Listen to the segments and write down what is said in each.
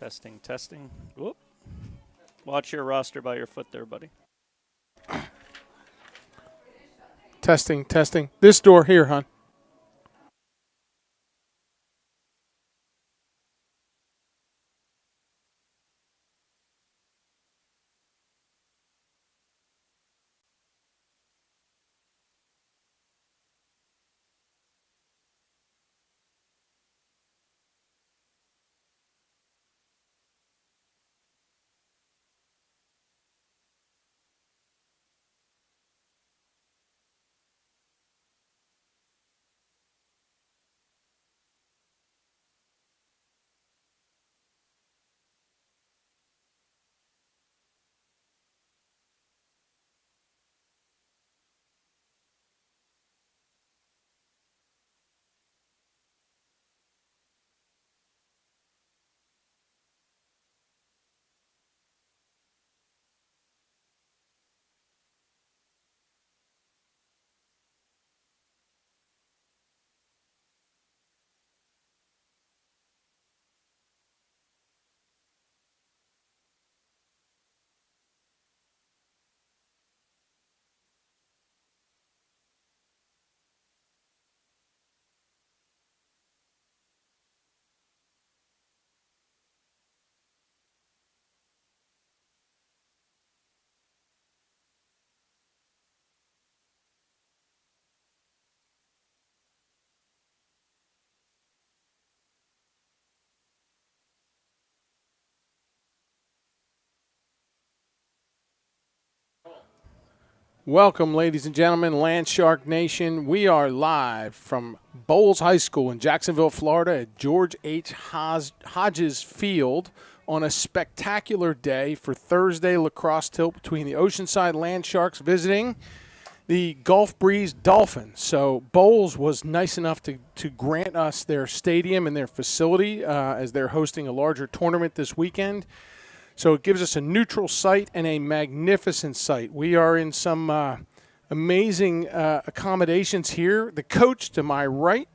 Testing, testing. Whoop. Watch your roster by your foot there, buddy. Testing, testing. This door here, hon. Welcome, ladies and gentlemen, Land Shark Nation. We are live from Bowles High School in Jacksonville, Florida at George H. Hodges Field on a spectacular day for Thursday lacrosse tilt between the Oceanside Land Sharks visiting the Gulf Breeze Dolphins. So Bowles was nice enough to grant us their stadium and their facility as they're hosting a larger tournament this weekend. So it gives us a neutral site and a magnificent site. We are in some amazing accommodations here. The coach to my right,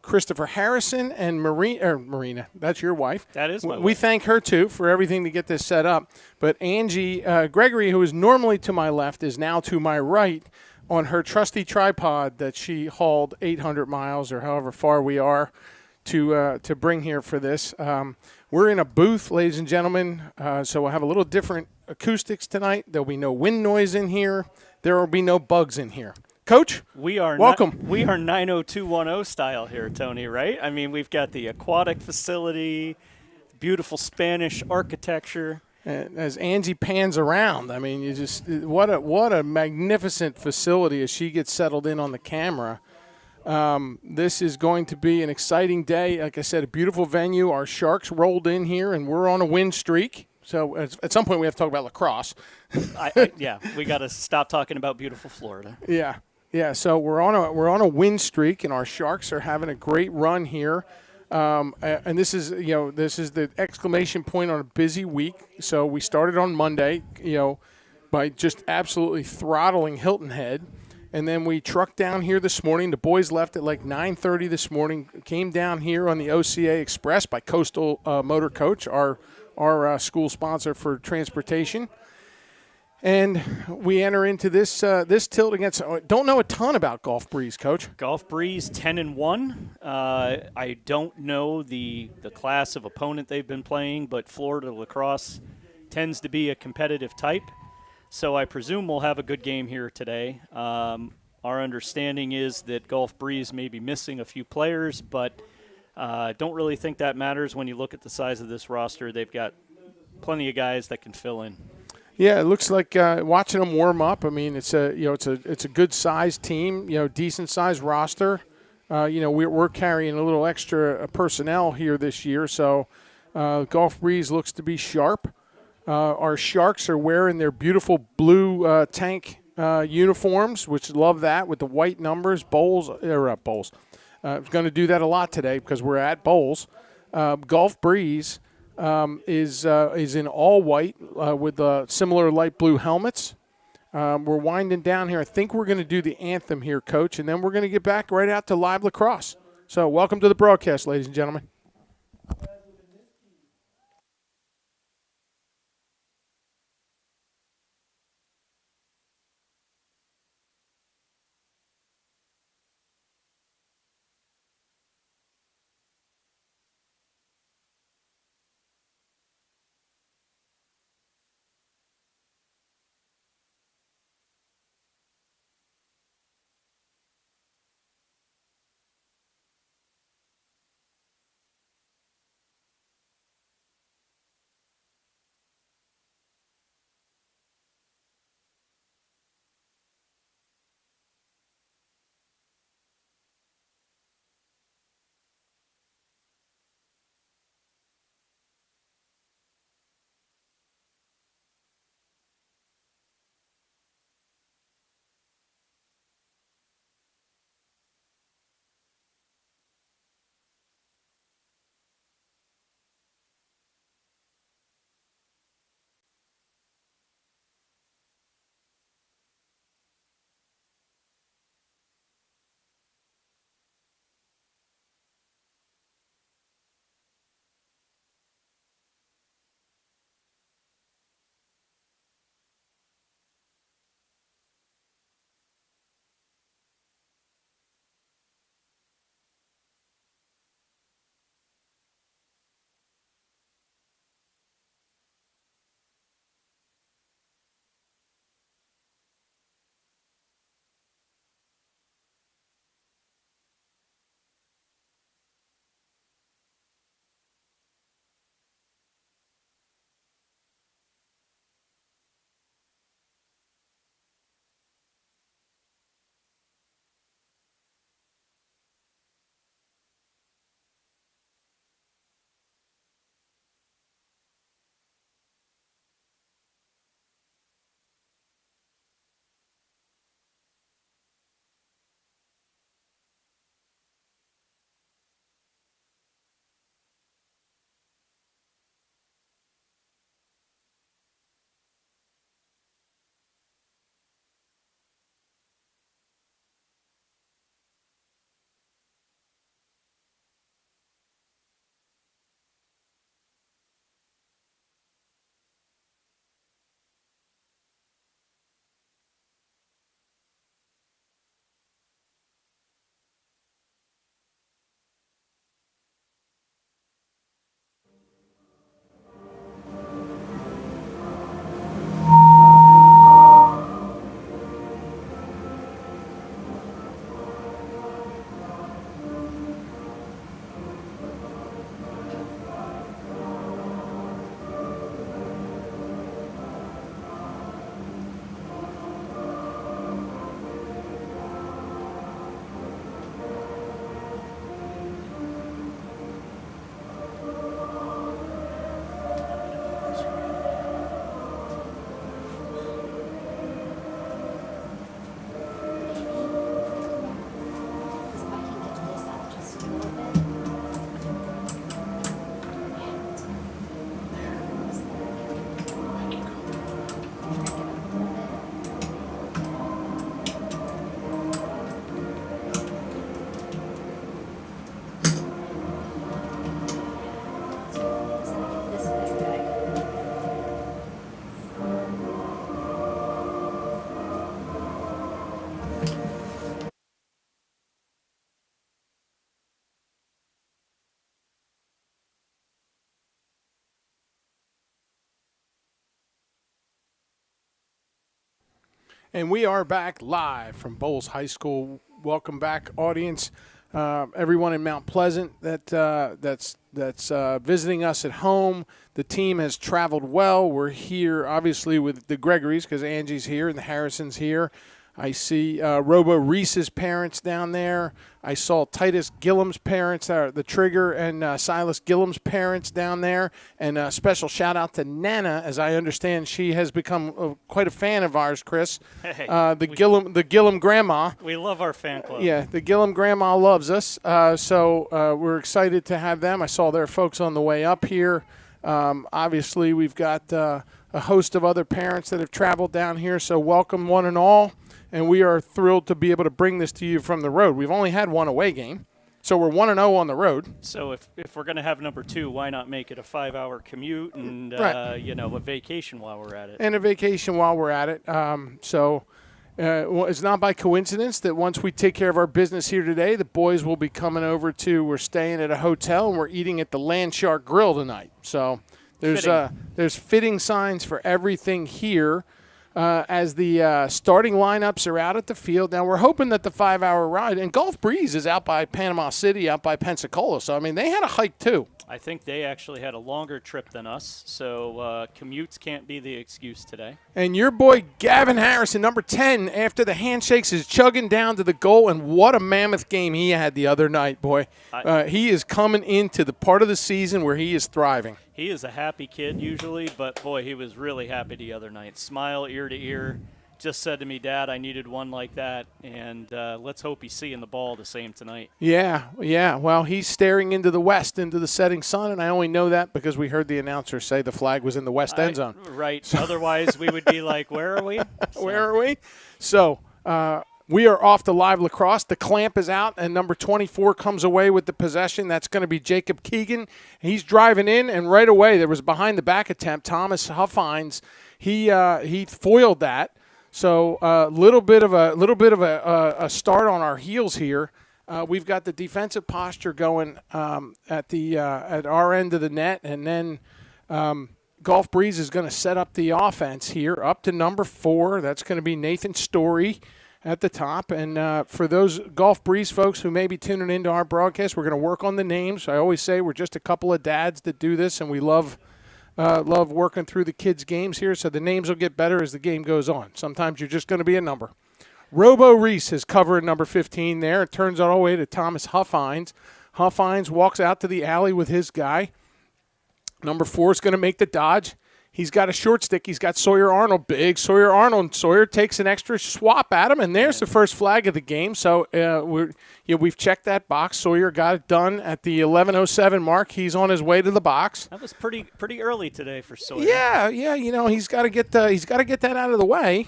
Christopher Harrison, and Marina, that's your wife. That is my wife. We thank her, too, for everything to get this set up. But Angie Gregory, who is normally to my left, is now to my right on her trusty tripod that she hauled 800 miles or however far we are to bring here for this. We're in a booth, ladies and gentlemen, so we'll have a little different acoustics tonight. There'll be no wind noise in here. There will be no bugs in here. Coach, welcome. We are 90210 style here, Tony, right? I mean, we've got the aquatic facility, beautiful Spanish architecture. And as Angie pans around, I mean, you just what a magnificent facility as she gets settled in on the camera. This is going to be an exciting day. Like I said, a beautiful venue. Our Sharks rolled in here, and we're on a win streak. So at some point we have to talk about lacrosse. Yeah, we got to stop talking about beautiful Florida. Yeah. So we're on a win streak, and our Sharks are having a great run here. And this is the exclamation point on a busy week. So we started on Monday, by just absolutely throttling Hilton Head. And then we trucked down here this morning. The boys left at like 9:30 this morning, came down here on the OCA Express by Coastal Motor Coach, our school sponsor for transportation. And we enter into this tilt against – don't know a ton about Gulf Breeze, Coach. Gulf Breeze 10-1. I don't know the class of opponent they've been playing, but Florida lacrosse tends to be a competitive type. So I presume we'll have a good game here today. Our understanding is that Gulf Breeze may be missing a few players, but don't really think that matters when you look at the size of this roster. They've got plenty of guys that can fill in. Yeah, it looks like watching them warm up. I mean, it's a good sized team, decent sized roster. We're carrying a little extra personnel here this year, so Gulf Breeze looks to be sharp. Our Sharks are wearing their beautiful blue tank uniforms, which love that with the white numbers. Bowles. Going to do that a lot today because we're at Bowles. Gulf Breeze is in all white with similar light blue helmets. We're winding down here. I think we're going to do the anthem here, Coach, and then we're going to get back right out to live lacrosse. So welcome to the broadcast, ladies and gentlemen. And we are back live from Bowles High School. Welcome back, audience. Everyone in Mount Pleasant that's visiting us at home. The team has traveled well. We're here, obviously, with the Gregorys because Angie's here and the Harrisons here. I see Robo Reese's parents down there. I saw Titus Gillum's parents, the Trigger and Silas Gillum's parents down there. And a special shout-out to Nana, as I understand she has become quite a fan of ours, Chris. Hey, the Gillum grandma. We love our fan club. Yeah, the Gillum grandma loves us. So we're excited to have them. I saw their folks on the way up here. Obviously, we've got a host of other parents that have traveled down here. So welcome one and all. And we are thrilled to be able to bring this to you from the road. We've only had one away game, so we're 1-0 on the road. So if we're going to have number 2, why not make it a 5-hour commute and right. a vacation while we're at it? And a vacation while we're at it. Well, it's not by coincidence that once we take care of our business here today, the boys will be coming over we're staying at a hotel and we're eating at the Land Shark Grill tonight. So there's fitting signs for everything here. As the starting lineups are out at the field. Now, we're hoping that the 5-hour ride, and Gulf Breeze is out by Panama City, out by Pensacola. So, I mean, they had a hike, too. I think they actually had a longer trip than us, so commutes can't be the excuse today. And your boy Gavin Harrison, number 10, after the handshakes, is chugging down to the goal, and what a mammoth game he had the other night, boy. He is coming into the part of the season where he is thriving. He is a happy kid usually, but, boy, he was really happy the other night. Smile ear to ear. Just said to me, Dad, I needed one like that, and let's hope he's seeing the ball the same tonight. Yeah. Well, he's staring into the west, into the setting sun, and I only know that because we heard the announcer say the flag was in the west end zone. Right. So. Otherwise, we would be like, where are we? So. Where are we? So we are off to live lacrosse. The clamp is out, and number 24 comes away with the possession. That's going to be Jacob Keegan. He's driving in, and right away there was a behind-the-back attempt. Thomas Huffines, he foiled that. So a little bit of a start on our heels here. We've got the defensive posture going at our end of the net, and then Gulf Breeze is going to set up the offense here up to number 4. That's going to be Nathan Story at the top. And for those Gulf Breeze folks who may be tuning into our broadcast, we're going to work on the names. I always say we're just a couple of dads that do this, and we love working through the kids' games here, so the names will get better as the game goes on. Sometimes you're just going to be a number. Robo Reese is covering number 15 there. It turns all the way to Thomas Huffines. Huffines walks out to the alley with his guy. Number 4 is going to make the dodge. He's got a short stick. He's got Sawyer Arnold, big Sawyer Arnold. Sawyer takes an extra swap at him, and there's the first flag of the game. So we've checked that box. Sawyer got it done at the 11:07 mark. He's on his way to the box. That was pretty early today for Sawyer. Yeah. He's got to get that out of the way.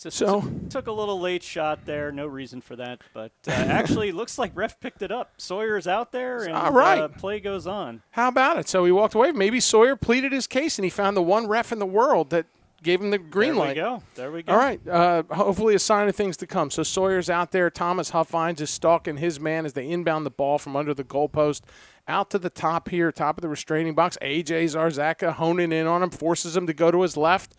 Took a little late shot there. No reason for that, but actually looks like ref picked it up. Sawyer's out there, and all right. Play goes on. How about it? So he walked away. Maybe Sawyer pleaded his case, and he found the one ref in the world that gave him the green light. There we go. All right. Hopefully a sign of things to come. So Sawyer's out there. Thomas Huffines is stalking his man as they inbound the ball from under the goalpost. Out to the top here, top of the restraining box. A.J. Zarzaka honing in on him, forces him to go to his left.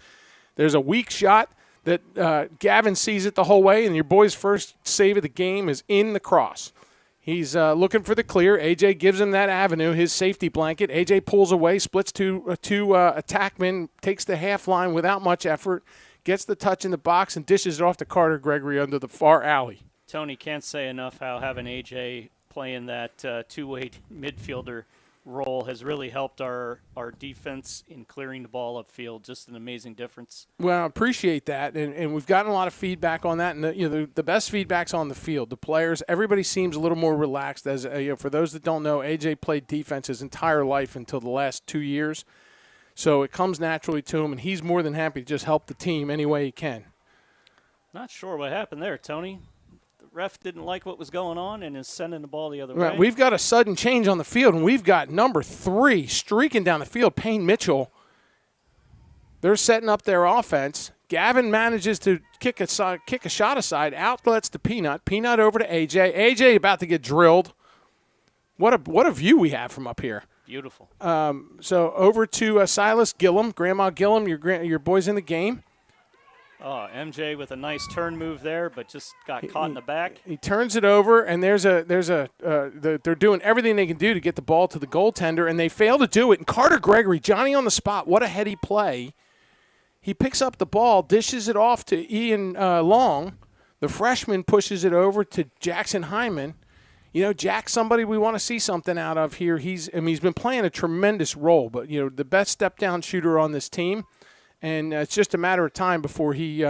There's a weak shot that Gavin sees it the whole way, and your boy's first save of the game is in the cross. He's looking for the clear. A.J. gives him that avenue, his safety blanket. A.J. pulls away, splits two attackmen, takes the half line without much effort, gets the touch in the box, and dishes it off to Carter Gregory under the far alley. Tony, can't say enough how having A.J. playing that two-way midfielder role has really helped our defense in clearing the ball upfield. Just an amazing difference. Well, I appreciate that, and we've gotten a lot of feedback on that. And the best feedback's on the field. The players, everybody seems a little more relaxed. As for those that don't know, AJ played defense his entire life until the last 2 years, so it comes naturally to him, and he's more than happy to just help the team any way he can. Not sure what happened there, Tony. Ref didn't like what was going on and is sending the ball the other way. We've got a sudden change on the field, and we've got number 3 streaking down the field, Payne Mitchell. They're setting up their offense. Gavin manages to kick a shot aside, outlets to Peanut. Peanut over to A.J. A.J. about to get drilled. What a view we have from up here. Beautiful. So over to Silas Gillum. Grandma Gillum, your boy's in the game. Oh, MJ with a nice turn move there, but just got caught in the back. He turns it over, and they're doing everything they can do to get the ball to the goaltender, and they fail to do it. And Carter Gregory, Johnny on the spot, what a heady play. He picks up the ball, dishes it off to Ian Long. The freshman pushes it over to Jackson Hyman. You know, Jack's somebody we want to see something out of here. He's been playing a tremendous role, but, you know, the best step-down shooter on this team. And it's just a matter of time before he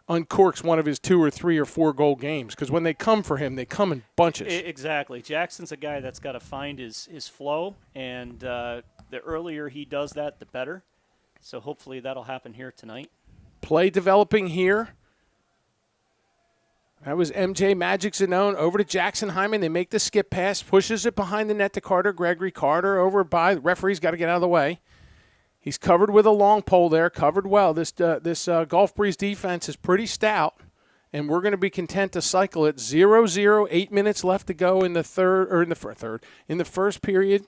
uncorks one of his 2 or 3 or 4 goal games. Because when they come for him, they come in bunches. Exactly. Jackson's a guy that's got to find his flow, and the earlier he does that, the better. So hopefully that'll happen here tonight. Play developing here. That was MJ Magic Zanone over to Jackson Hyman. They make the skip pass, pushes it behind the net to Carter Gregory. Carter over by the referee's got to get out of the way. He's covered with a long pole there, covered well. This Gulf Breeze defense is pretty stout, and we're going to be content to cycle it 0-0, 8 minutes left to go in the first period.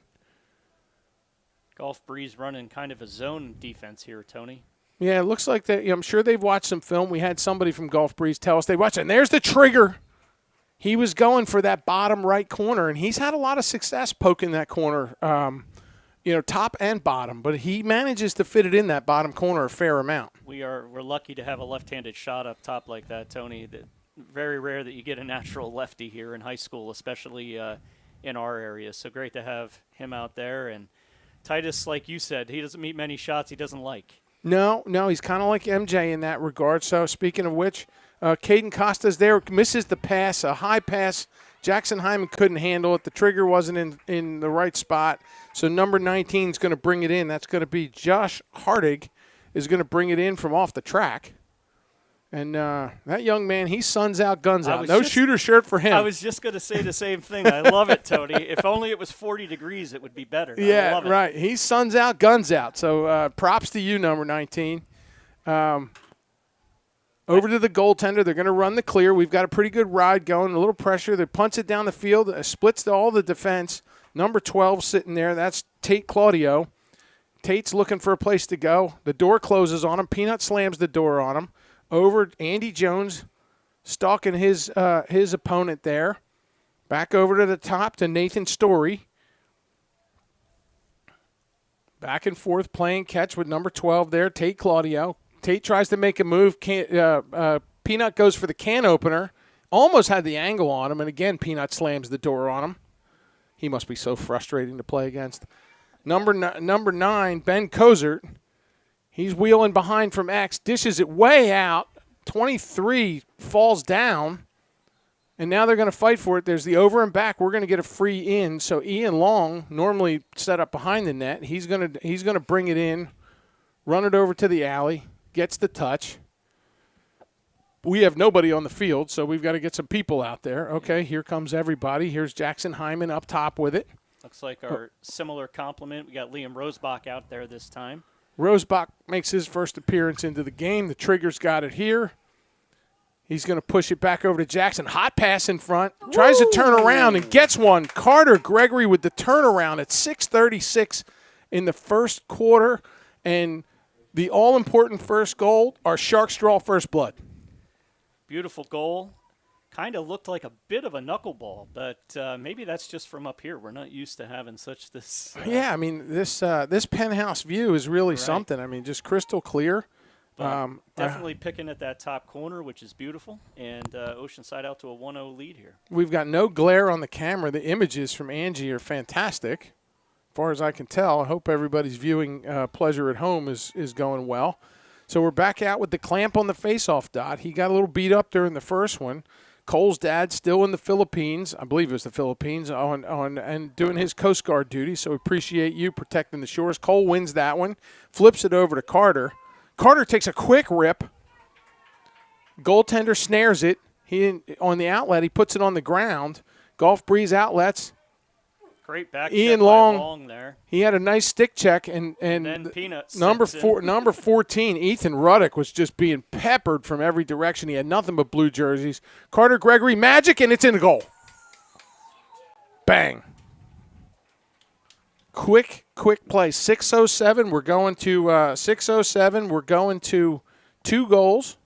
Gulf Breeze running kind of a zone defense here, Tony. Yeah, it looks like that. I'm sure they've watched some film. We had somebody from Gulf Breeze tell us they watched it. And there's the trigger. He was going for that bottom right corner, and he's had a lot of success poking that corner, top and bottom. But he manages to fit it in that bottom corner a fair amount. We're lucky to have a left-handed shot up top like that, Tony. Very rare that you get a natural lefty here in high school, especially in our area. So great to have him out there. And Titus, like you said, he doesn't meet many shots he doesn't like. No, he's kind of like MJ in that regard. So speaking of which, Caden Costa's there, misses the pass, a high pass. Jackson Hyman couldn't handle it. The trigger wasn't in the right spot. So number 19 is going to bring it in. That's going to be Josh Hartig is going to bring it in from off the track. And that young man, he suns out, guns out. No shooter shirt for him. I was just going to say the same thing. I love it, Tony. If only it was 40 degrees, it would be better. Yeah, I love it. Right. He suns out, guns out. So props to you, number 19. Over to the goaltender. They're going to run the clear. We've got a pretty good ride going, a little pressure. They punts it down the field, splits to all the defense. Number 12 sitting there. That's Tate Claudio. Tate's looking for a place to go. The door closes on him. Peanut slams the door on him. Over Andy Jones, stalking his opponent there. Back over to the top to Nathan Story. Back and forth playing catch with number 12 there, Tate Claudio. Tate tries to make a move. Peanut goes for the can opener. Almost had the angle on him, and again, Peanut slams the door on him. He must be so frustrating to play against. Number 9, Ben Kozert. He's wheeling behind from X, dishes it way out. 23 falls down, and now they're going to fight for it. There's the over and back. We're going to get a free in. So Ian Long, normally set up behind the net, he's going to bring it in, run it over to the alley, gets the touch. We have nobody on the field, so we've got to get some people out there. Okay, here comes everybody. Here's Jackson Hyman up top with it. Looks like our similar complement. We got Liam Rosebach out there this time. Rosebach makes his first appearance into the game. The Trigger's got it here. He's going to push it back over to Jackson. Hot pass in front. Tries to turn around and gets one. Carter Gregory with the turnaround at 6:36 in the first quarter. And the all-important first goal, our Sharks draw first blood. Beautiful goal. Kind of looked like a bit of a knuckleball, but maybe that's just from up here. We're not used to having such this. Yeah, I mean, this penthouse view is really something. I mean, just crystal clear. Definitely picking at that top corner, which is beautiful, and Oceanside out to a 1-0 lead here. We've got no glare on the camera. The images from Angie are fantastic, as far as I can tell. I hope everybody's viewing pleasure at home is going well. So we're back out with the clamp on the faceoff dot. He got a little beat up during the first one. Cole's dad still in the Philippines, I believe it was the Philippines, on and doing his Coast Guard duty, so we appreciate you protecting the shores. Cole wins that one, flips it over to Carter. Carter takes a quick rip. Goaltender snares it. On the outlet, he puts it on the ground. Gulf Breeze outlets. Great back Ian check Long, by Long there. He had a nice stick check, and then Peanut number 14, Ethan Ruddock, was just being peppered from every direction. He had nothing but blue jerseys. Carter Gregory, magic, and it's in the goal. Bang. Quick play. 6:07. We're going to 6:07. We're going to 2 goals.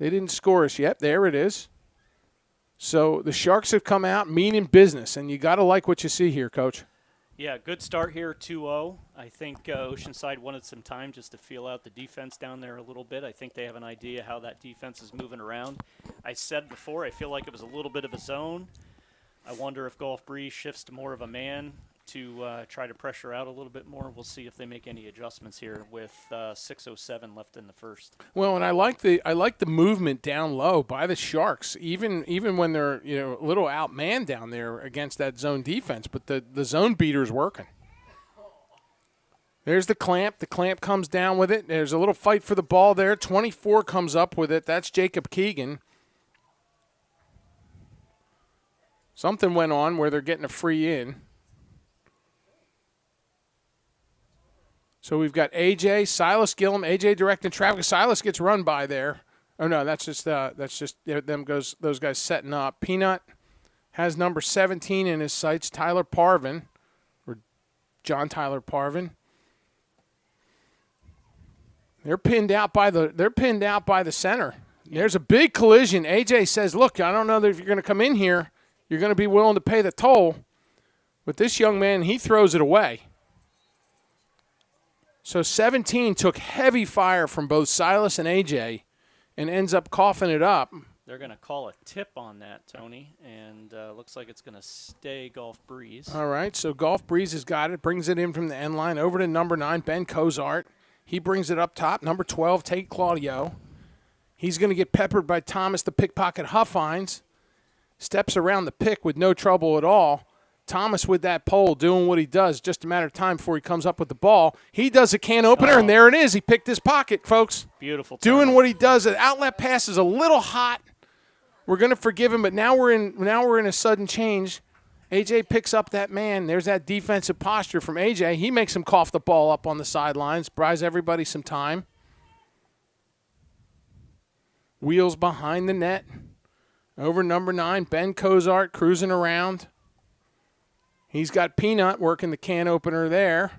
They didn't score us yet. There it is. So the Sharks have come out meaning business, and you got to like what you see here, Coach. Yeah, good start here, 2-0. I think Oceanside wanted some time just to feel out the defense down there a little bit. I think they have an idea how that defense is moving around. I said before, I feel like it was a little bit of a zone. I wonder if Golf Breeze shifts to more of a man to try to pressure out a little bit more. We'll see if they make any adjustments here with 6:07 left in the first. Well, and I like the movement down low by the Sharks, even when they're a little outmanned down there against that zone defense. But the zone beater's working. There's the clamp. The clamp comes down with it. There's a little fight for the ball there. 24 comes up with it. That's Jacob Keegan. Something went on where they're getting a free in. So we've got AJ, Silas Gillum, AJ directing traffic. Silas gets run by there. Oh no, that's just those guys setting up. Peanut has number 17 in his sights, Tyler Parvin, or John Tyler Parvin. They're pinned out by the center. There's a big collision. AJ says, "Look, I don't know that if you're going to come in here, you're going to be willing to pay the toll." But this young man, he throws it away. So 17 took heavy fire from both Silas and AJ and ends up coughing it up. They're going to call a tip on that, Tony, and looks like it's going to stay Golf Breeze. All right, so Golf Breeze has got it, brings it in from the end line over to number 9, Ben Cozart. He brings it up top. Number 12, Tate Claudio. He's going to get peppered by Thomas the Pickpocket Huffines. Steps around the pick with no trouble at all. Thomas with that pole doing what he does. Just a matter of time before he comes up with the ball. He does a can opener, and there it is. He picked his pocket, folks. Beautiful. Doing what he does. The outlet pass is a little hot. We're going to forgive him, but now we're in a sudden change. AJ picks up that man. There's that defensive posture from AJ. He makes him cough the ball up on the sidelines, buys everybody some time. Wheels behind the net. Over number 9, Ben Cozart cruising around. He's got Peanut working the can opener there.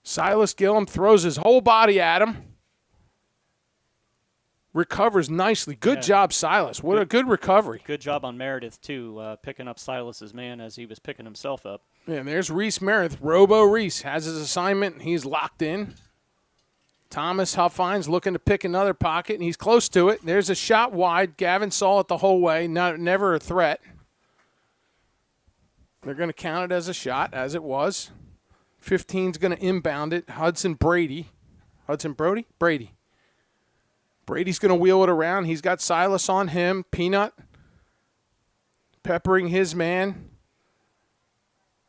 Silas Gillum throws his whole body at him. Recovers nicely. Good job, Silas. What a good recovery. Good job on Meredith, too, picking up Silas's man as he was picking himself up. Yeah, and there's Reese Meredith. Robo Reese has his assignment. He's locked in. Thomas Huffines looking to pick another pocket, and he's close to it. There's a shot wide. Gavin saw it the whole way. Never a threat. They're going to count it as a shot, as it was. 15's going to inbound it. Hudson Brady. Hudson Brody? Brady. Brady's going to wheel it around. He's got Silas on him. Peanut peppering his man.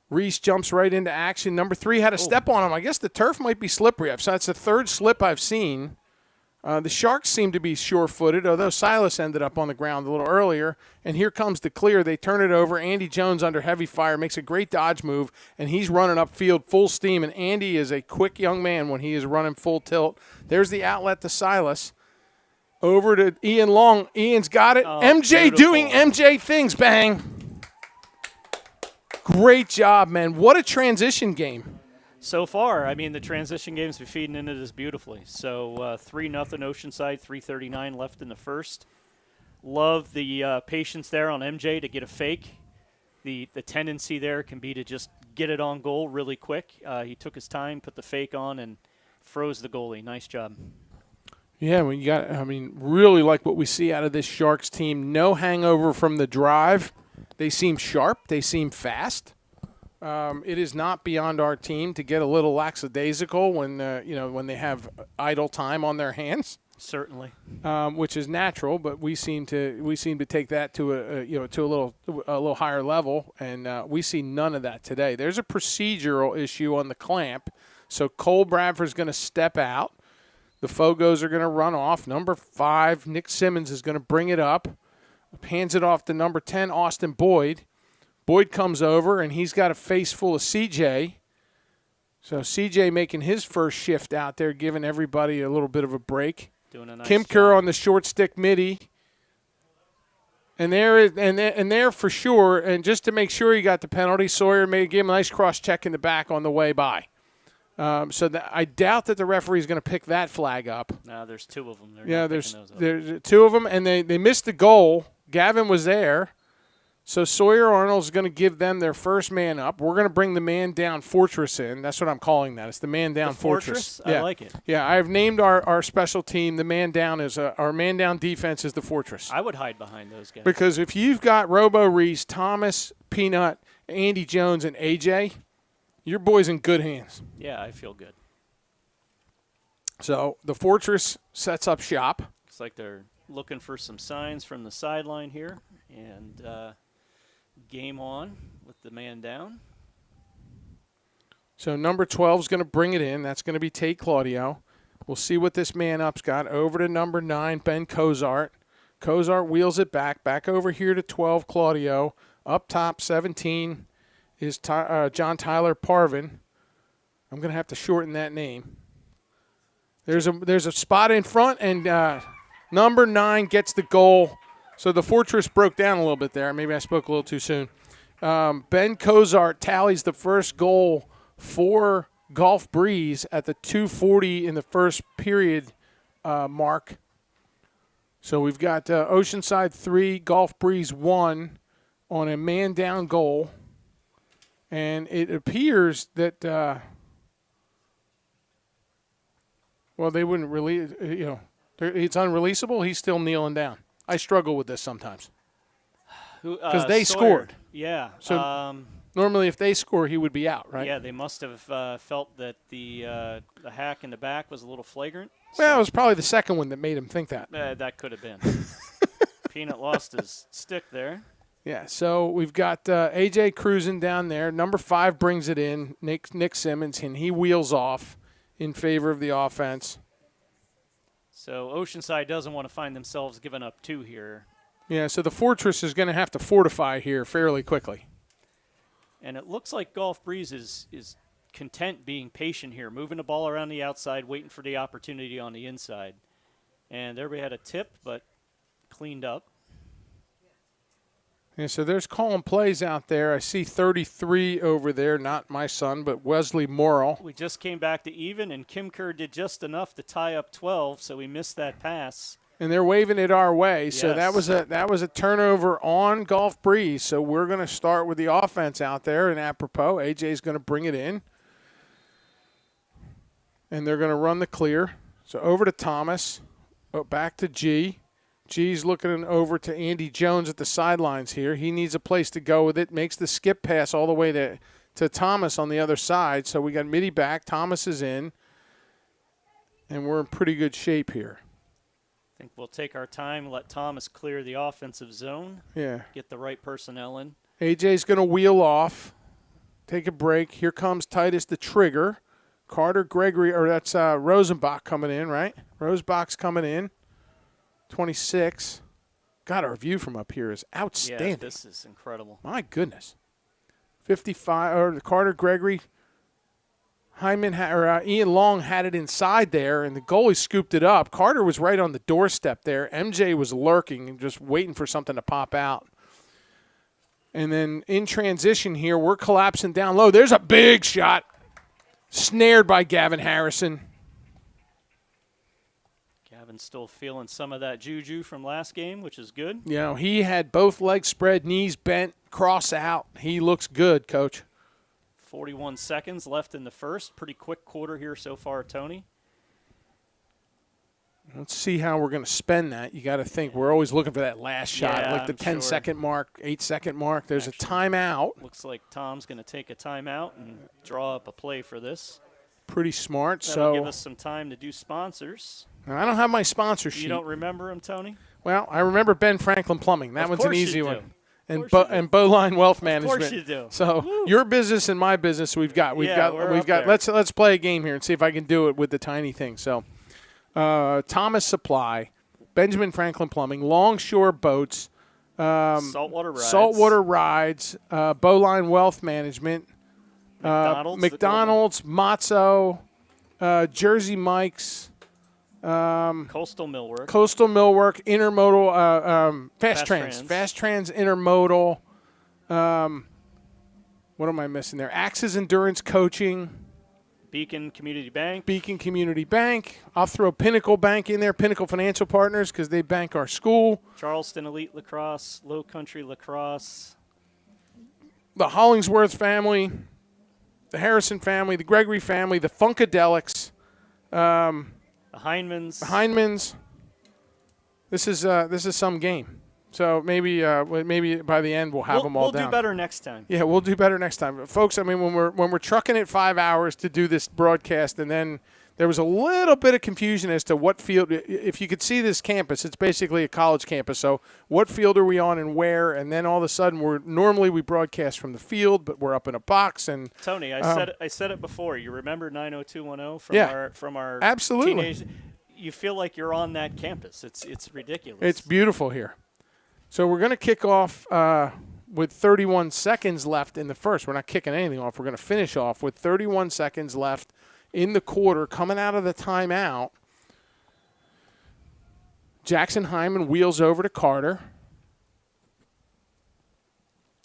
Reese jumps right into action. Number 3 had a step on him. I guess the turf might be slippery. That's the third slip I've seen. The Sharks seem to be sure-footed, although Silas ended up on the ground a little earlier. And here comes the clear. They turn it over. Andy Jones under heavy fire makes a great dodge move, and he's running upfield full steam. And Andy is a quick young man when he is running full tilt. There's the outlet to Silas. Over to Ian Long. Ian's got it. MJ beautiful. Doing MJ things. Bang. Great job, man. What a transition game. So far, I mean, the transition game's been feeding into this beautifully. So 3-0 Oceanside, 3:39 left in the first. Love the patience there on MJ to get a fake. The tendency there can be to just get it on goal really quick. He took his time, put the fake on, and froze the goalie. Nice job. Yeah, really like what we see out of this Sharks team. No hangover from the drive. They seem sharp. They seem fast. It is not beyond our team to get a little lackadaisical when they have idle time on their hands. Certainly, which is natural, but we seem to take that to a little higher level, and we see none of that today. There's a procedural issue on the clamp, so Cole Bradford's going to step out. The Fogos are going to run off. Number 5, Nick Simmons, is going to bring it up. Hands it off to number 10, Austin Boyd. Boyd comes over, and he's got a face full of CJ. So CJ making his first shift out there, giving everybody a little bit of a break. Doing a nice Kim job. Kerr on the short stick midi. And there for sure, and just to make sure he got the penalty, Sawyer may give him a nice cross check in the back on the way by. I doubt that the referee is going to pick that flag up. No, there's two of them. There's two of them, and they missed the goal. Gavin was there. So Sawyer Arnold's going to give them their first man up. We're going to bring the man down fortress in. That's what I'm calling that. It's the man down fortress. I like it. Yeah, I've named our special team the man down. Our man down defense is the fortress. I would hide behind those guys. Because if you've got Robo Reese, Thomas, Peanut, Andy Jones, and AJ, your boy's in good hands. Yeah, I feel good. So the fortress sets up shop. Looks like they're looking for some signs from the sideline here. And game on with the man down. So number 12 is going to bring it in. That's going to be Tate Claudio. We'll see what this man up's got. Over to number 9, Ben Cozart. Cozart wheels it back over here to 12, Claudio. Up top, 17 is John Tyler Parvin. I'm going to have to shorten that name. There's a spot in front, and number 9 gets the goal. So the fortress broke down a little bit there. Maybe I spoke a little too soon. Ben Cozart tallies the first goal for Gulf Breeze at the 2:40 in the first period mark. So we've got Oceanside 3, Gulf Breeze 1 on a man-down goal. And it appears that, they wouldn't release, it's unreleasable. He's still kneeling down. I struggle with this sometimes because they scored. Yeah. So normally, if they score, he would be out, right? Yeah, they must have felt that the hack in the back was a little flagrant. Well, it was probably the second one that made him think that. That could have been. Peanut lost his stick there. Yeah. So we've got AJ cruising down there. Number 5 brings it in. Nick Simmons, and he wheels off in favor of the offense. So Oceanside doesn't want to find themselves giving up 2 here. Yeah, so the fortress is going to have to fortify here fairly quickly. And it looks like Gulf Breeze is content being patient here, moving the ball around the outside, waiting for the opportunity on the inside. And there we had a tip, but cleaned up. Yeah, so there's calling plays out there. I see 33 over there, not my son, but Wesley Morrill. We just came back to even, and Kim Kerr did just enough to tie up 12, so we missed that pass. And they're waving it our way. Yes. So that was a turnover on Gulf Breeze. So we're going to start with the offense out there, and apropos, AJ's going to bring it in. And they're going to run the clear. So over to Thomas, back to G. G's looking over to Andy Jones at the sidelines here. He needs a place to go with it. Makes the skip pass all the way to Thomas on the other side. So we got Mitty back. Thomas is in. And we're in pretty good shape here. I think we'll take our time, let Thomas clear the offensive zone. Yeah. Get the right personnel in. AJ's going to wheel off. Take a break. Here comes Titus the Trigger. Carter Gregory, or that's Rosenbach coming in, right? Rosebach's coming in. 26. God, our view from up here is outstanding. Yeah, this is incredible. My goodness. 55, or Carter Gregory. Ian Long had it inside there, and the goalie scooped it up. Carter was right on the doorstep there. MJ was lurking and just waiting for something to pop out. And then in transition here, we're collapsing down low. There's a big shot. Snared by Gavin Harrison. Gavin's still feeling some of that juju from last game, which is good. You know, he had both legs spread, knees bent, cross out. He looks good, Coach. 41 seconds left in the first. Pretty quick quarter here so far, Tony. Let's see how we're going to spend that. You got to think. We're always looking for that last shot, Yeah, like the I'm 10-second mark, 8-second mark. There's a timeout. Looks like Tom's going to take a timeout and draw up a play for this. Pretty smart. That'll So give us some time to do sponsors. I don't have my sponsor sheet. You don't remember him, Tony? Well, I remember Ben Franklin Plumbing. That one's an easy one. And Bowline Wealth Management. Of course you do. So Woo. Your business and my business, we've got. We're up there. Let's play a game here and see if I can do it with the tiny thing. So, Thomas Supply, Benjamin Franklin Plumbing, Longshore Boats, Saltwater Rides, Bowline Wealth Management, McDonald's, Matzo, Jersey Mike's. Coastal Millwork, Intermodal, Fast Trans Intermodal. What am I missing there? Axis Endurance Coaching. Beacon Community Bank. Beacon Community Bank. I'll throw Pinnacle Bank in there, Pinnacle Financial Partners, because they bank our school. Charleston Elite Lacrosse, Low Country Lacrosse. The Hollingsworth family, the Harrison family, the Gregory family, the Funkadelics. The Heinemans. The Heinemans. This is some game. So maybe by the end we'll have them all down. We'll do better next time. Yeah, we'll do better next time, folks. I mean, when we're trucking it 5 hours to do this broadcast, and then there was a little bit of confusion as to what field. If you could see this campus, it's basically a college campus. So what field are we on and where? And then all of a sudden, normally we broadcast from the field, but we're up in a box. And Tony, I said it before. You remember 90210 from our absolutely. Teenage. You feel like you're on that campus. It's ridiculous. It's beautiful here. So we're going to kick off with 31 seconds left in the first. We're not kicking anything off. We're going to finish off with 31 seconds left in the quarter. Coming out of the timeout, Jackson Hyman wheels over to Carter.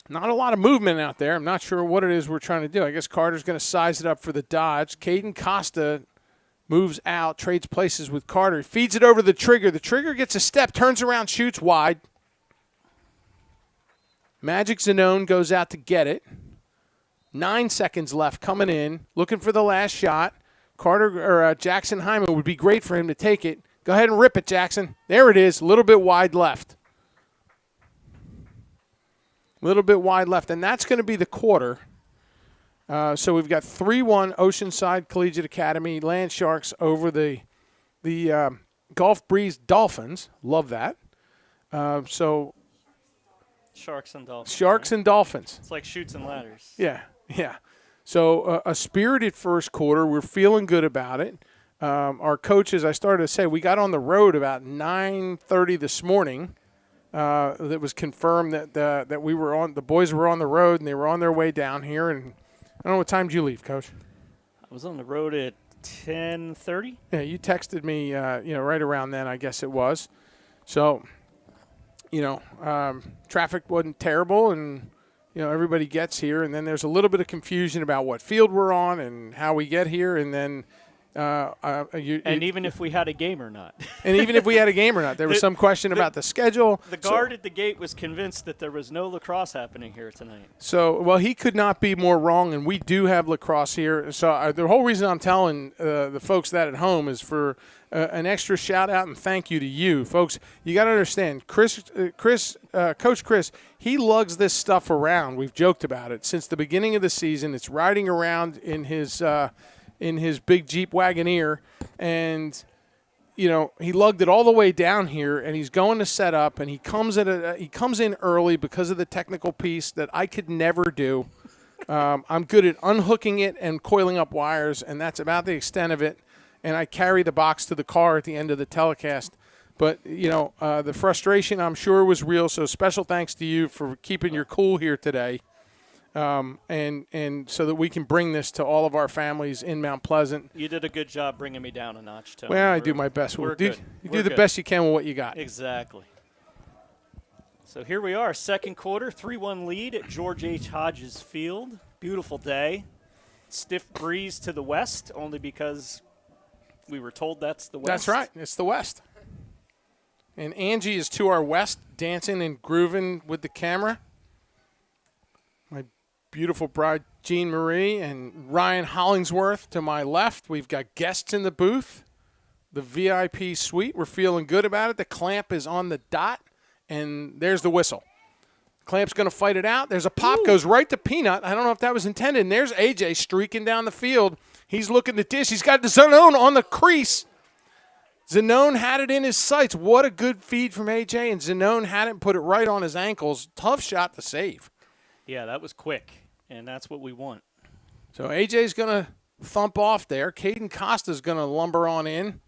Not a lot of movement out there. I'm not sure what it is we're trying to do. I guess Carter's going to size it up for the dodge. Caden Costa moves out, trades places with Carter. He feeds it over the trigger. The trigger gets a step, turns around, shoots wide. Magic Zanone goes out to get it. 9 seconds left coming in, looking for the last shot. Jackson Hyman would be great for him to take it. Go ahead and rip it, Jackson. There it is, a little bit wide left. And that's going to be the quarter. So we've got 3-1 Oceanside Collegiate Academy Land Sharks over the Gulf Breeze Dolphins. Love that. Sharks and Dolphins. Sharks and Dolphins. It's like Chutes and Ladders. Yeah. So a spirited first quarter. We're feeling good about it. Our coaches, I started to say, we got on the road about 9:30 this morning. That was confirmed that we were on. The boys were on the road and they were on their way down here. And I don't know what time did you leave, Coach? I was on the road at 10:30. Yeah, you texted me. Right around then, I guess it was. So. Traffic wasn't terrible, and, everybody gets here. And then there's a little bit of confusion about what field we're on and how we get here. And then even if we had a game or not. And even if we had a game or not. There was some question about the schedule. The guard at the gate was convinced that there was no lacrosse happening here tonight. So, well, he could not be more wrong, and we do have lacrosse here. So the whole reason I'm telling the folks that at home is for an extra shout-out and thank you to you. Folks, you got to understand, Coach Chris, he lugs this stuff around. We've joked about it. Since the beginning of the season, it's riding around in his big Jeep Wagoneer, and he lugged it all the way down here, and he's going to set up, and he comes in early because of the technical piece that I could never do. I'm good at unhooking it and coiling up wires, and that's about the extent of it. And I carry the box to the car at the end of the telecast. But the frustration, I'm sure, was real. So special thanks to you for keeping your cool here today. And so that we can bring this to all of our families in Mount Pleasant. You did a good job bringing me down a notch, Tony. Well, I do my best. You do the best you can with what you got. Exactly. So here we are, second quarter, 3-1 lead at George H. Hodges Field. Beautiful day. Stiff breeze to the west, only because we were told that's the west. That's right. It's the west. And Angie is to our west, dancing and grooving with the camera. My beautiful bride, Jean Marie, and Ryan Hollingsworth to my left. We've got guests in the booth, the VIP suite. We're feeling good about it. The clamp is on the dot, and there's the whistle. Clamp's going to fight it out. There's a pop, goes right to Peanut. I don't know if that was intended. And there's AJ streaking down the field. He's looking to dish. He's got Zanone on the crease. Zanone had it in his sights. What a good feed from AJ, and Zanone had it and put it right on his ankles. Tough shot to save. Yeah, that was quick, and that's what we want. So AJ's going to thump off there. Caden Costa's going to lumber on in.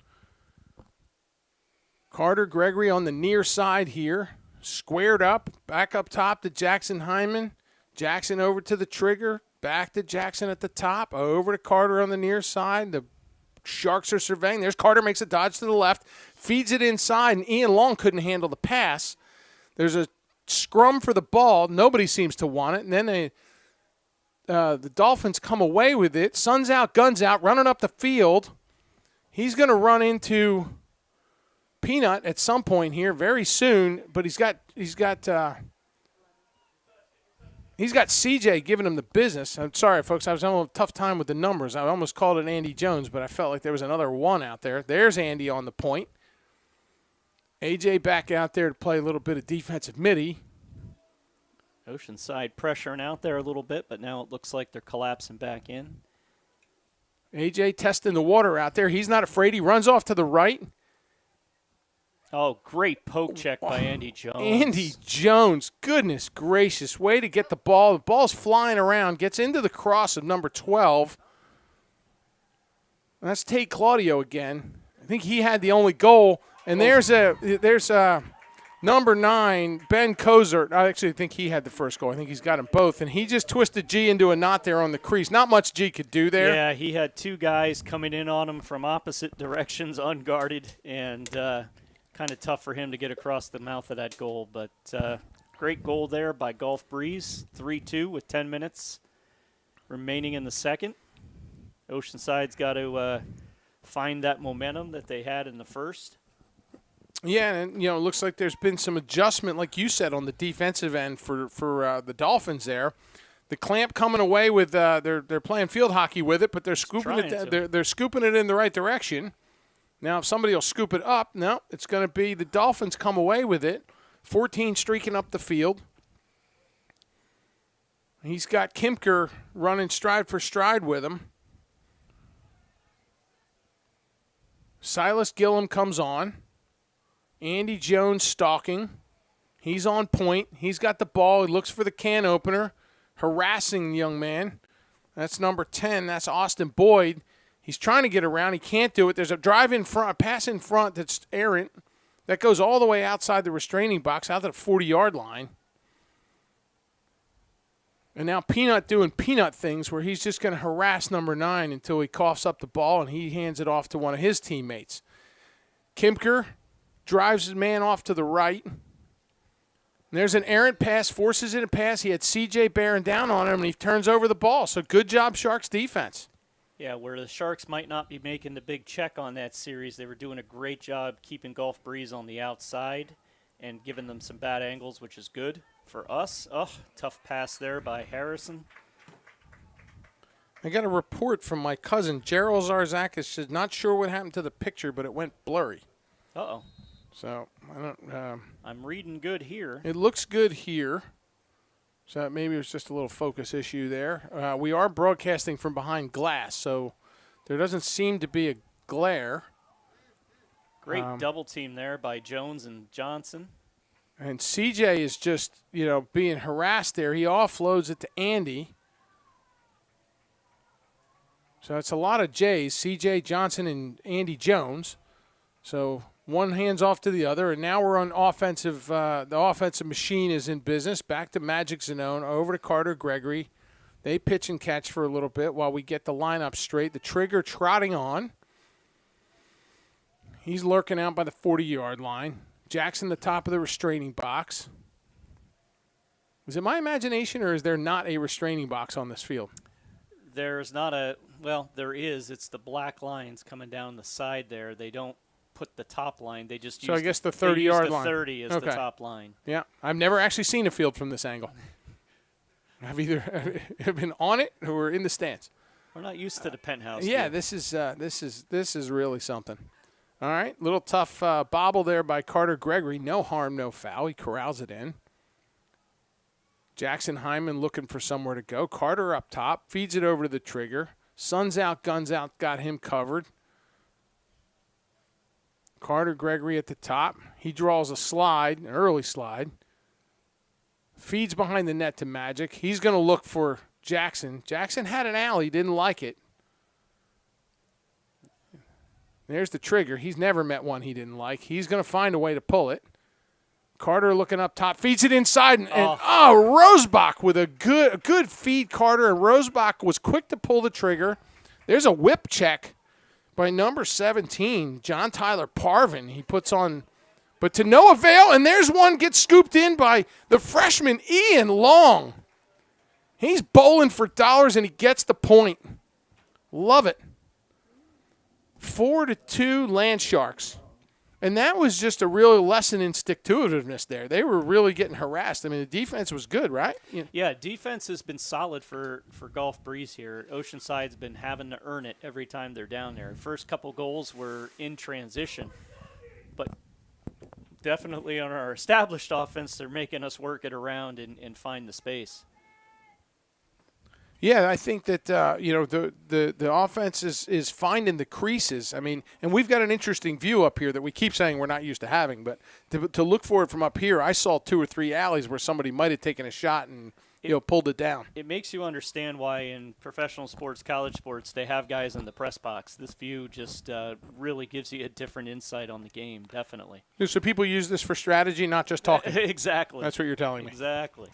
Carter Gregory on the near side here. Squared up, back up top to Jackson Hyman. Jackson over to the trigger. Back to Jackson at the top. Over to Carter on the near side. The Sharks are surveying. There's Carter, makes a dodge to the left. Feeds it inside, and Ian Long couldn't handle the pass. There's a scrum for the ball. Nobody seems to want it. And then the Dolphins come away with it. Sun's out, guns out, running up the field. He's going to run into Peanut at some point here very soon, but he's got CJ giving him the business. I'm sorry, folks. I was having a tough time with the numbers. I almost called it Andy Jones, but I felt like there was another one out there. There's Andy on the point. AJ back out there to play a little bit of defensive middie. Oceanside pressuring out there a little bit, but now it looks like they're collapsing back in. AJ testing the water out there. He's not afraid. He runs off to the right. Oh, great poke check by Andy Jones. Andy Jones, goodness gracious, way to get the ball. The ball's flying around, gets into the cross of number 12. And that's Tate Claudio again. I think he had the only goal. And there's number 9, Ben Kozert. I actually think he had the first goal. I think he's got them both. And he just twisted G into a knot there on the crease. Not much G could do there. Yeah, he had two guys coming in on him from opposite directions, unguarded, and kind of tough for him to get across the mouth of that goal. But great goal there by Gulf Breeze, 3-2 with 10 minutes remaining in the second. Oceanside's got to find that momentum that they had in the first. Yeah, and it looks like there's been some adjustment, like you said, on the defensive end for the Dolphins there. The clamp coming away with they're playing field hockey with it, but they're scooping it. They're scooping it in the right direction. Now, if somebody will scoop it up, no, it's going to be the Dolphins come away with it. 14 streaking up the field. He's got Kimker running stride for stride with him. Silas Gillum comes on. Andy Jones stalking. He's on point. He's got the ball. He looks for the can opener. Harassing the young man. That's number 10. That's Austin Boyd. He's trying to get around. He can't do it. There's a drive in front, a pass in front that's errant. That goes all the way outside the restraining box, out to the 40-yard line. And now Peanut doing Peanut things where he's just going to harass number 9 until he coughs up the ball and he hands it off to one of his teammates. Kimker drives his man off to the right. And there's an errant pass, forces it a pass. He had CJ bearing down on him, and he turns over the ball. So good job, Sharks defense. Yeah, where the Sharks might not be making the big check on that series, they were doing a great job keeping Gulf Breeze on the outside and giving them some bad angles, which is good for us. Oh, tough pass there by Harrison. I got a report from my cousin, Gerald Zarzakis, said not sure what happened to the picture, but it went blurry. Uh-oh. So, I don't. I'm reading good here. It looks good here. So maybe it was just a little focus issue there. We are broadcasting from behind glass, so there doesn't seem to be a glare. Great double team there by Jones and Johnson. And CJ is just, being harassed there. He offloads it to Andy. So it's a lot of J's, CJ, Johnson, and Andy Jones. So one hands off to the other, and now we're on offensive. The offensive machine is in business. Back to Magic Zanone, over to Carter Gregory. They pitch and catch for a little bit while we get the lineup straight. The trigger trotting on. He's lurking out by the 40-yard line. Jackson, the top of the restraining box. Is it my imagination, or is there not a restraining box on this field? There's not a – well, there is. It's the black lines coming down the side there. They don't put the top line. They just use I guess the 30-yard line. line. 30 is the top line. Yeah. I've never actually seen a field from this angle. I've either been on it or in the stands. We're not used to the penthouse. Yeah, this is really something. All right, little tough bobble there by Carter Gregory. No harm, no foul. He corrals it in. Jackson Hyman looking for somewhere to go. Carter up top, feeds it over to the trigger. Sun's out, guns out, got him covered. Carter Gregory at the top. He draws a slide, an early slide. Feeds behind the net to Magic. He's going to look for Jackson. Jackson had an alley, didn't like it. There's the trigger. He's never met one he didn't like. He's going to find a way to pull it. Carter looking up top, feeds it inside, and Rosebach with a good feed, Carter, and Rosebach was quick to pull the trigger. There's a whip check by number 17, John Tyler Parvin. He puts on, but to no avail, and there's one gets scooped in by the freshman Ian Long. He's bowling for dollars, and he gets the point. Love it. 4-2 Land Sharks. And that was just a real lesson in stick-to-itiveness there. They were really getting harassed. I mean, the defense was good, right? Yeah, defense has been solid for Gulf Breeze here. Oceanside's been having to earn it every time they're down there. First couple goals were in transition. But definitely on our established offense, they're making us work it around and find the space. Yeah, I think that the offense is finding the creases. I mean, and we've got an interesting view up here that we keep saying we're not used to having. But to look for it from up here, I saw 2 or 3 alleys where somebody might have taken a shot and pulled it down. It makes you understand why in professional sports, college sports, they have guys in the press box. This view just really gives you a different insight on the game, definitely. So people use this for strategy, not just talking. Exactly. That's what you're telling me. Exactly.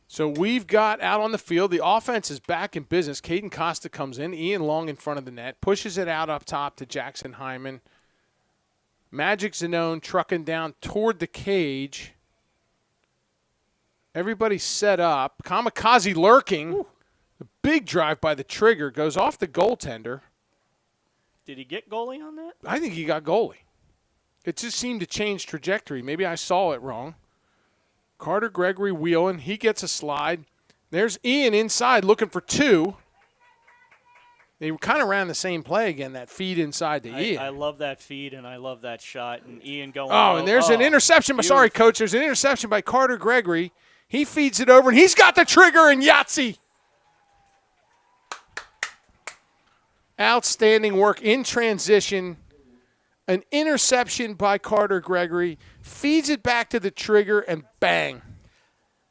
So we've got out on the field. The offense is back in business. Caden Costa comes in. Ian Long in front of the net. Pushes it out up top to Jackson Hyman. Magic Zanone trucking down toward the cage. Everybody's set up. Kamikaze lurking. Ooh. The big drive by the trigger goes off the goaltender. Did he get goalie on that? I think he got goalie. It just seemed to change trajectory. Maybe I saw it wrong. Carter Gregory wheeling. He gets a slide. There's Ian inside looking for 2. They kind of ran the same play again, that feed inside to Ian. I love that feed, and I love that shot. And Ian going. Oh, and there's an interception. Sorry, Coach. There's an interception by Carter Gregory. He feeds it over, and he's got the trigger and Yahtzee. Outstanding work in transition. An interception by Carter Gregory, feeds it back to the trigger, and bang.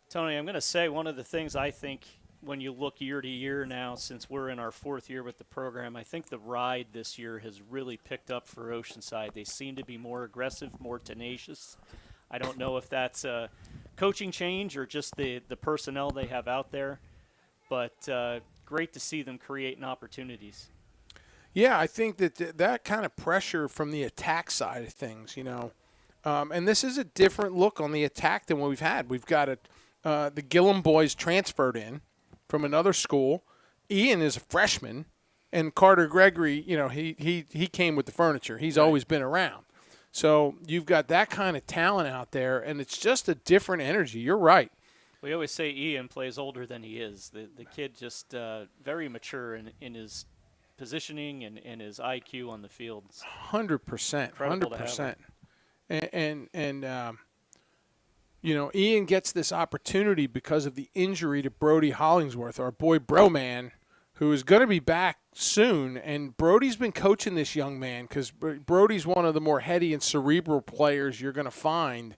Tony, I'm going to say one of the things I think when you look year to year now, since we're in our 4th year with the program, I think the ride this year has really picked up for Oceanside. They seem to be more aggressive, more tenacious. I don't know if that's a coaching change or just the personnel they have out there, but great to see them creating opportunities. Yeah, I think that kind of pressure from the attack side of things, and this is a different look on the attack than what we've had. We've got the Gillum boys transferred in from another school. Ian is a freshman, and Carter Gregory, he came with the furniture. He's always been around. So you've got that kind of talent out there, and it's just a different energy. You're right. We always say Ian plays older than he is. The kid just very mature in his positioning and his IQ on the field. 100%. 100%. And Ian gets this opportunity because of the injury to Brody Hollingsworth, our boy Broman, who is going to be back soon. And Brody's been coaching this young man because Brody's one of the more heady and cerebral players you're going to find.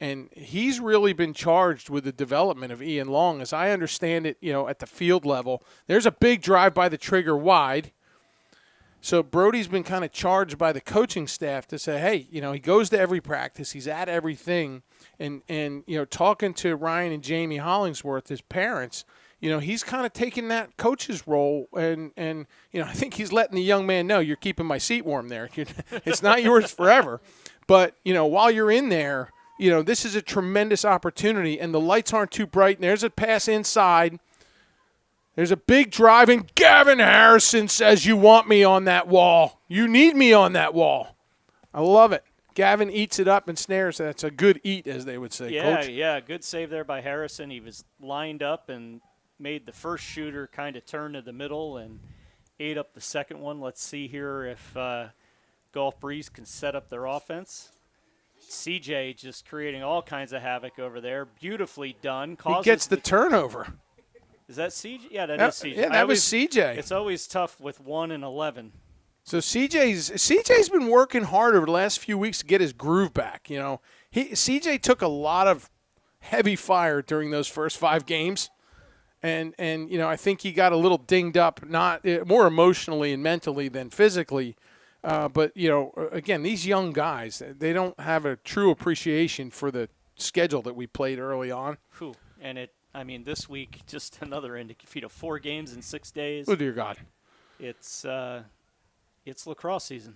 And he's really been charged with the development of Ian Long. As I understand it, at the field level, there's a big drive by the trigger wide. So Brody's been kind of charged by the coaching staff to say, hey, he goes to every practice, he's at everything, and talking to Ryan and Jamie Hollingsworth, his parents, he's kind of taking that coach's role, and I think he's letting the young man know, you're keeping my seat warm there. It's not yours forever, but while you're in there, this is a tremendous opportunity, and the lights aren't too bright, and there's a pass inside. There's a big drive, and Gavin Harrison says, you want me on that wall. You need me on that wall. I love it. Gavin eats it up and snares. That's a good eat, as they would say, Coach. Yeah, good save there by Harrison. He was lined up and made the first shooter kind of turn to the middle and ate up the second one. Let's see here if Gulf Breeze can set up their offense. CJ just creating all kinds of havoc over there. Beautifully done. He gets the turnover. Is that CJ? Yeah, that is CJ. Yeah, that was CJ. It's always tough with 1 and 11. So CJ's been working hard over the last few weeks to get his groove back. CJ took a lot of heavy fire during those first 5 games, and I think he got a little dinged up, not more emotionally and mentally than physically. But again, these young guys, they don't have a true appreciation for the schedule that we played early on. Whew. And this week, just another indicator. 4 games in 6 days. Oh, dear God. It's lacrosse season.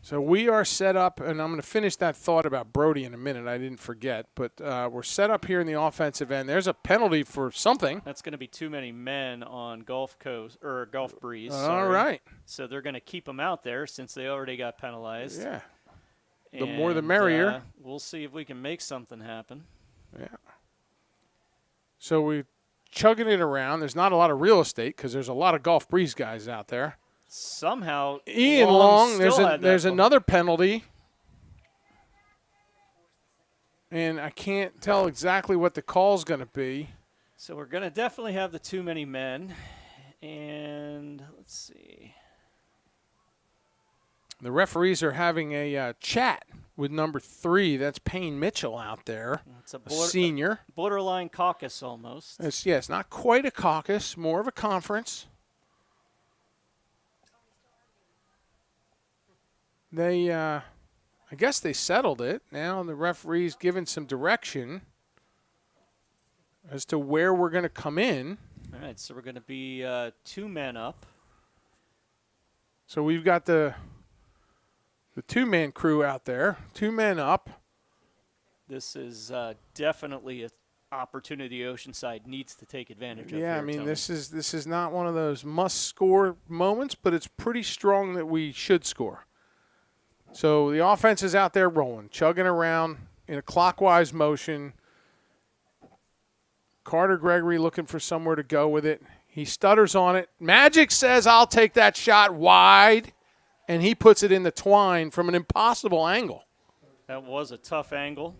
So we are set up, and I'm going to finish that thought about Brody in a minute. I didn't forget, but we're set up here in the offensive end. There's a penalty for something. That's going to be too many men on Gulf Coast or Gulf Breeze. All right. So they're going to keep them out there since they already got penalized. Yeah. The more the merrier. We'll see if we can make something happen. Yeah. So we're chugging it around. There's not a lot of real estate because there's a lot of Gulf Breeze guys out there. Somehow, Ian Long, there's another penalty. And I can't tell exactly what the call's going to be. So we're going to definitely have the too many men. And let's see. The referees are having a chat with number 3. That's Payne Mitchell out there, it's a senior. Borderline caucus almost. It's not quite a caucus, more of a conference. They, I guess they settled it. Now the referee's giving some direction as to where we're going to come in. All right, so we're going to be 2 men up. So we've got the 2-man crew out there, 2 men up. This is definitely an opportunity Oceanside needs to take advantage of. Yeah, I mean, this is not one of those must-score moments, but it's pretty strong that we should score. So the offense is out there rolling, chugging around in a clockwise motion. Carter Gregory looking for somewhere to go with it. He stutters on it. Magic says, I'll take that shot wide, and he puts it in the twine from an impossible angle. That was a tough angle.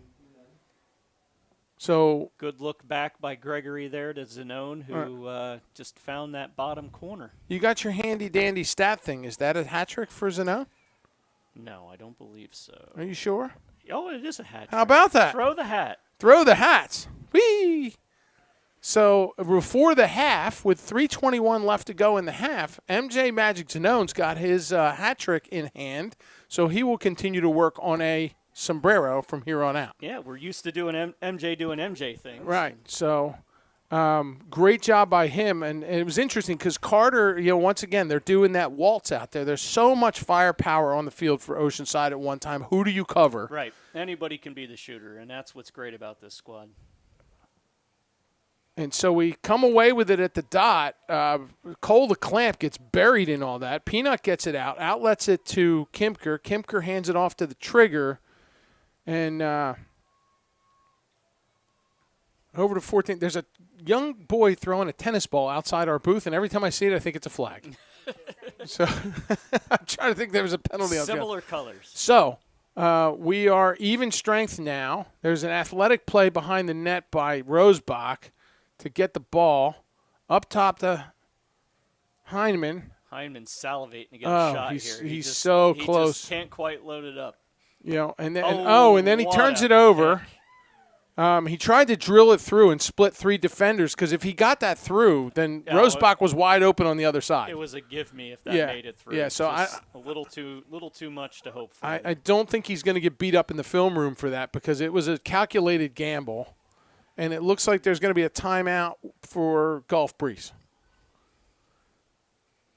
So good look back by Gregory there to Zanone, who just found that bottom corner. You got your handy-dandy stat thing. Is that a hat trick for Zanone? No, I don't believe so. Are you sure? Oh, it is a hat trick. How about that? Throw the hat. Throw the hats. Whee! So before the half, with 3:21 left to go in the half, MJ Magic Zanone's got his hat trick in hand, so he will continue to work on a sombrero from here on out. Yeah, we're used to doing MJ doing MJ things. Right. So great job by him. And it was interesting because Carter, once again, they're doing that waltz out there. There's so much firepower on the field for Oceanside at one time. Who do you cover? Right. Anybody can be the shooter, and that's what's great about this squad. And so we come away with it at the dot. Cole the Clamp gets buried in all that. Peanut gets it out, outlets it to Kimker. Kimker hands it off to the trigger. And over to 14. There's a young boy throwing a tennis ball outside our booth, and every time I see it, I think it's a flag. So I'm trying to think there was a penalty. Similar colors. So we are even strength now. There's an athletic play behind the net by Rosebach to get the ball up top to Heineman. Heineman's salivating to get a shot here. He's so close. He just can't quite load it up. And then he turns it over. He tried to drill it through and split 3 defenders because if he got that through, then Rosebach was wide open on the other side. It was a give me if that made it through. Yeah, so a little too much to hope for. I don't think he's going to get beat up in the film room for that because it was a calculated gamble, and it looks like there's going to be a timeout for Gulf Breeze.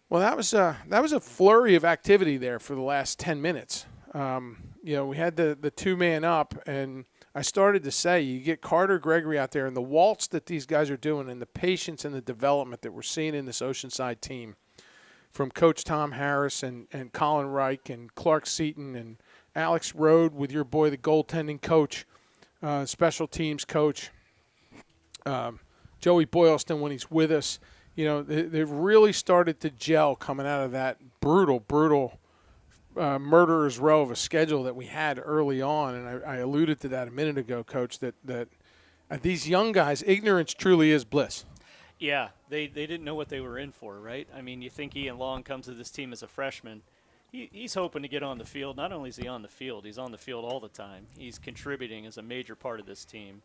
Well, that was a flurry of activity there for the last 10 minutes. We had the 2-man up, and I started to say you get Carter Gregory out there and the waltz that these guys are doing and the patience and the development that we're seeing in this Oceanside team from Coach Tom Harris and Colin Reich and Clark Seaton and Alex Rode with your boy, the goaltending coach, special teams coach, Joey Boylston when he's with us. They've really started to gel coming out of that brutal murderer's row of a schedule that we had early on, and I alluded to that a minute ago, Coach, that these young guys, ignorance truly is bliss. Yeah, they didn't know what they were in for, right? I mean, you think Ian Long comes to this team as a freshman. He's hoping to get on the field. Not only is he on the field, he's on the field all the time. He's contributing as a major part of this team.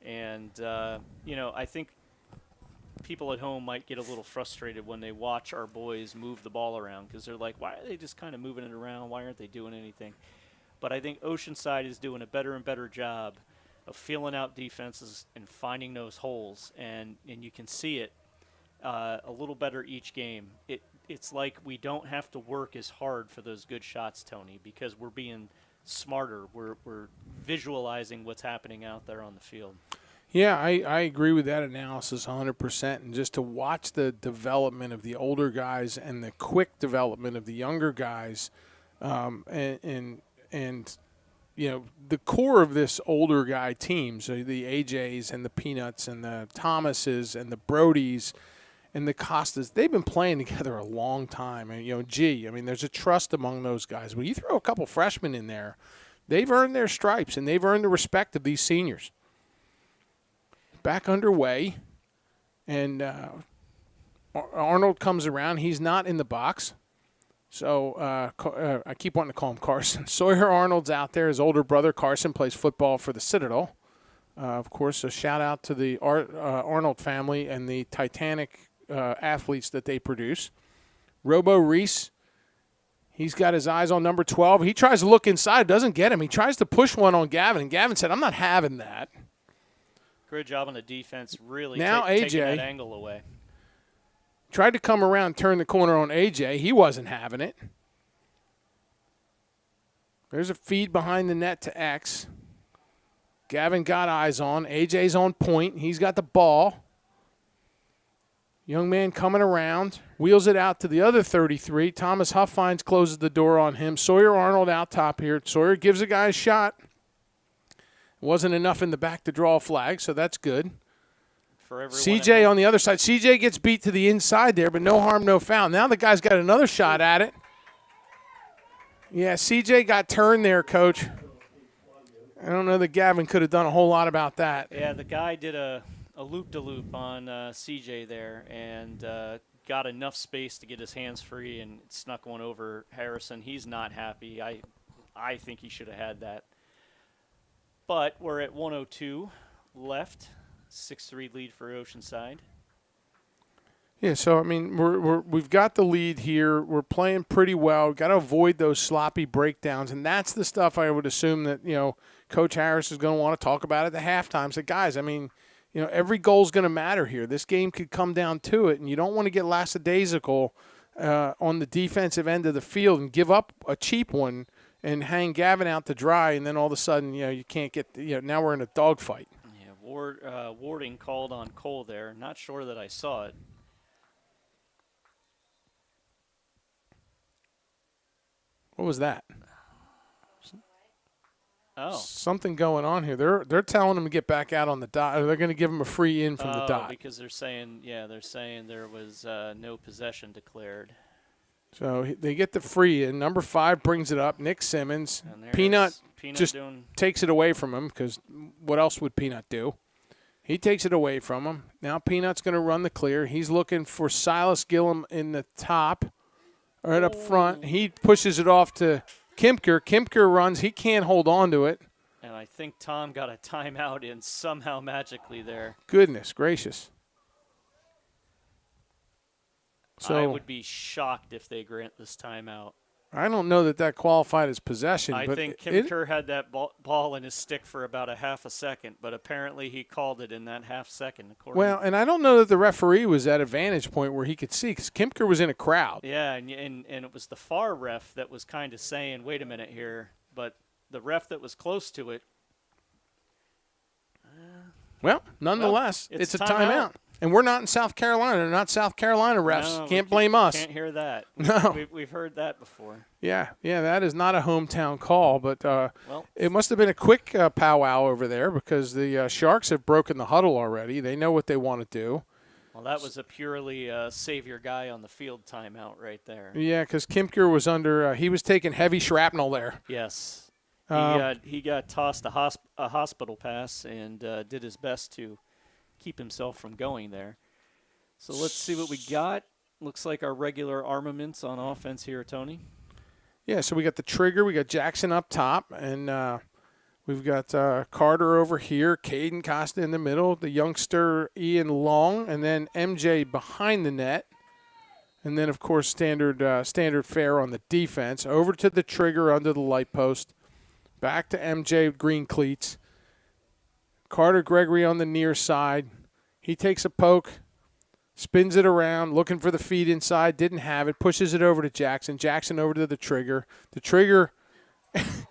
And, I think people at home might get a little frustrated when they watch our boys move the ball around because they're like, why are they just kind of moving it around? Why aren't they doing anything? But I think Oceanside is doing a better and better job of feeling out defenses and finding those holes, and you can see it a little better each game. it's like we don't have to work as hard for those good shots, Tony, because we're being smarter. We're visualizing what's happening out there on the field. Yeah, I agree with that analysis 100%. And just to watch the development of the older guys and the quick development of the younger guys, and you know, the core of this older guy team, so the AJs and the Peanuts and the Thomases and the Brodies and the Costas, they've been playing together a long time. And, you know, there's a trust among those guys. When you throw a couple freshmen in there, they've earned their stripes and they've earned the respect of these seniors. Back underway, and Arnold comes around. He's not in the box. So I keep wanting to call him Carson. Sawyer Arnold's out there. His older brother, Carson, plays football for the Citadel. Of course, a shout-out to the Arnold family and the Titanic athletes that they produce. Robo Reese, he's got his eyes on number 12. He tries to look inside, doesn't get him. He tries to push one on Gavin, and Gavin said, I'm not having that. Great job on the defense, really now taking that angle away. Tried to come around, turn the corner on AJ. He wasn't having it. There's a feed behind the net to X. Gavin got eyes on. AJ's on point. He's got the ball. Young man coming around. Wheels it out to the other 33. Thomas Huffines closes the door on him. Sawyer Arnold out top here. Sawyer gives a guy a shot. Wasn't enough in the back to draw a flag, so that's good. For CJ on the other side. CJ gets beat to the inside there, but no harm, no foul. Now the guy's got another shot at it. Yeah, CJ got turned there, Coach. I don't know that Gavin could have done a whole lot about that. Yeah, the guy did a loop-de-loop on CJ there and got enough space to get his hands free and snuck one over Harrison. He's not happy. I think he should have had that. But we're at 1:02 left, 6-3 lead for Oceanside. Yeah, so I mean, we've got the lead here. We're playing pretty well. We've got to avoid those sloppy breakdowns, and that's the stuff I would assume that Coach Harris is going to want to talk about at the halftime. So, guys, I mean, every goal is going to matter here. This game could come down to it, and you don't want to get lackadaisical on the defensive end of the field and give up a cheap one and hang Gavin out to dry, and then all of a sudden, you can't get. Now we're in a dogfight. Yeah, Warding called on Cole there. Not sure that I saw it. What was that? Oh, something going on here. They're telling him to get back out on the dot. Or they're going to give him a free in from the dot because they're saying there was no possession declared. So they get the free in. Number 5 brings it up. Nick Simmons. Peanut just takes it away from him because what else would Peanut do? He takes it away from him. Now Peanut's going to run the clear. He's looking for Silas Gillum in the top, right up front. He pushes it off to Kimker. Kimker runs. He can't hold on to it. And I think Tom got a timeout in somehow magically there. Goodness gracious. So I would be shocked if they grant this timeout. I don't know that qualified as possession. I think Kimker had that ball in his stick for about a half a second, but apparently he called it in that half second. Well, and I don't know that the referee was at a vantage point where he could see because Kimker was in a crowd. Yeah, and it was the far ref that was kind of saying, wait a minute here, but the ref that was close to it. Well, nonetheless, it's a timeout. And we're not in South Carolina. They're not South Carolina refs. No, can't blame us. Can't hear that. No. We've heard that before. Yeah, that is not a hometown call, but it must have been a quick powwow over there because the Sharks have broken the huddle already. They know what they want to do. Well, that was a purely save your guy on the field timeout right there. Yeah, because Kimker was under he was taking heavy shrapnel there. Yes. He got tossed a hospital pass and did his best to keep himself from going there. So let's see what we got. Looks like our regular armaments on offense here, Tony. Yeah, so we got the trigger. We got Jackson up top, and we've got Carter over here, Caden Costa in the middle, the youngster Ian Long, and then MJ behind the net. And then, of course, standard fare on the defense. Over to the trigger under the light post. Back to MJ green cleats. Carter Gregory on the near side. He takes a poke. spins it around, looking for the feed inside, didn't have it, pushes it over to Jackson. Jackson over to the trigger. The trigger,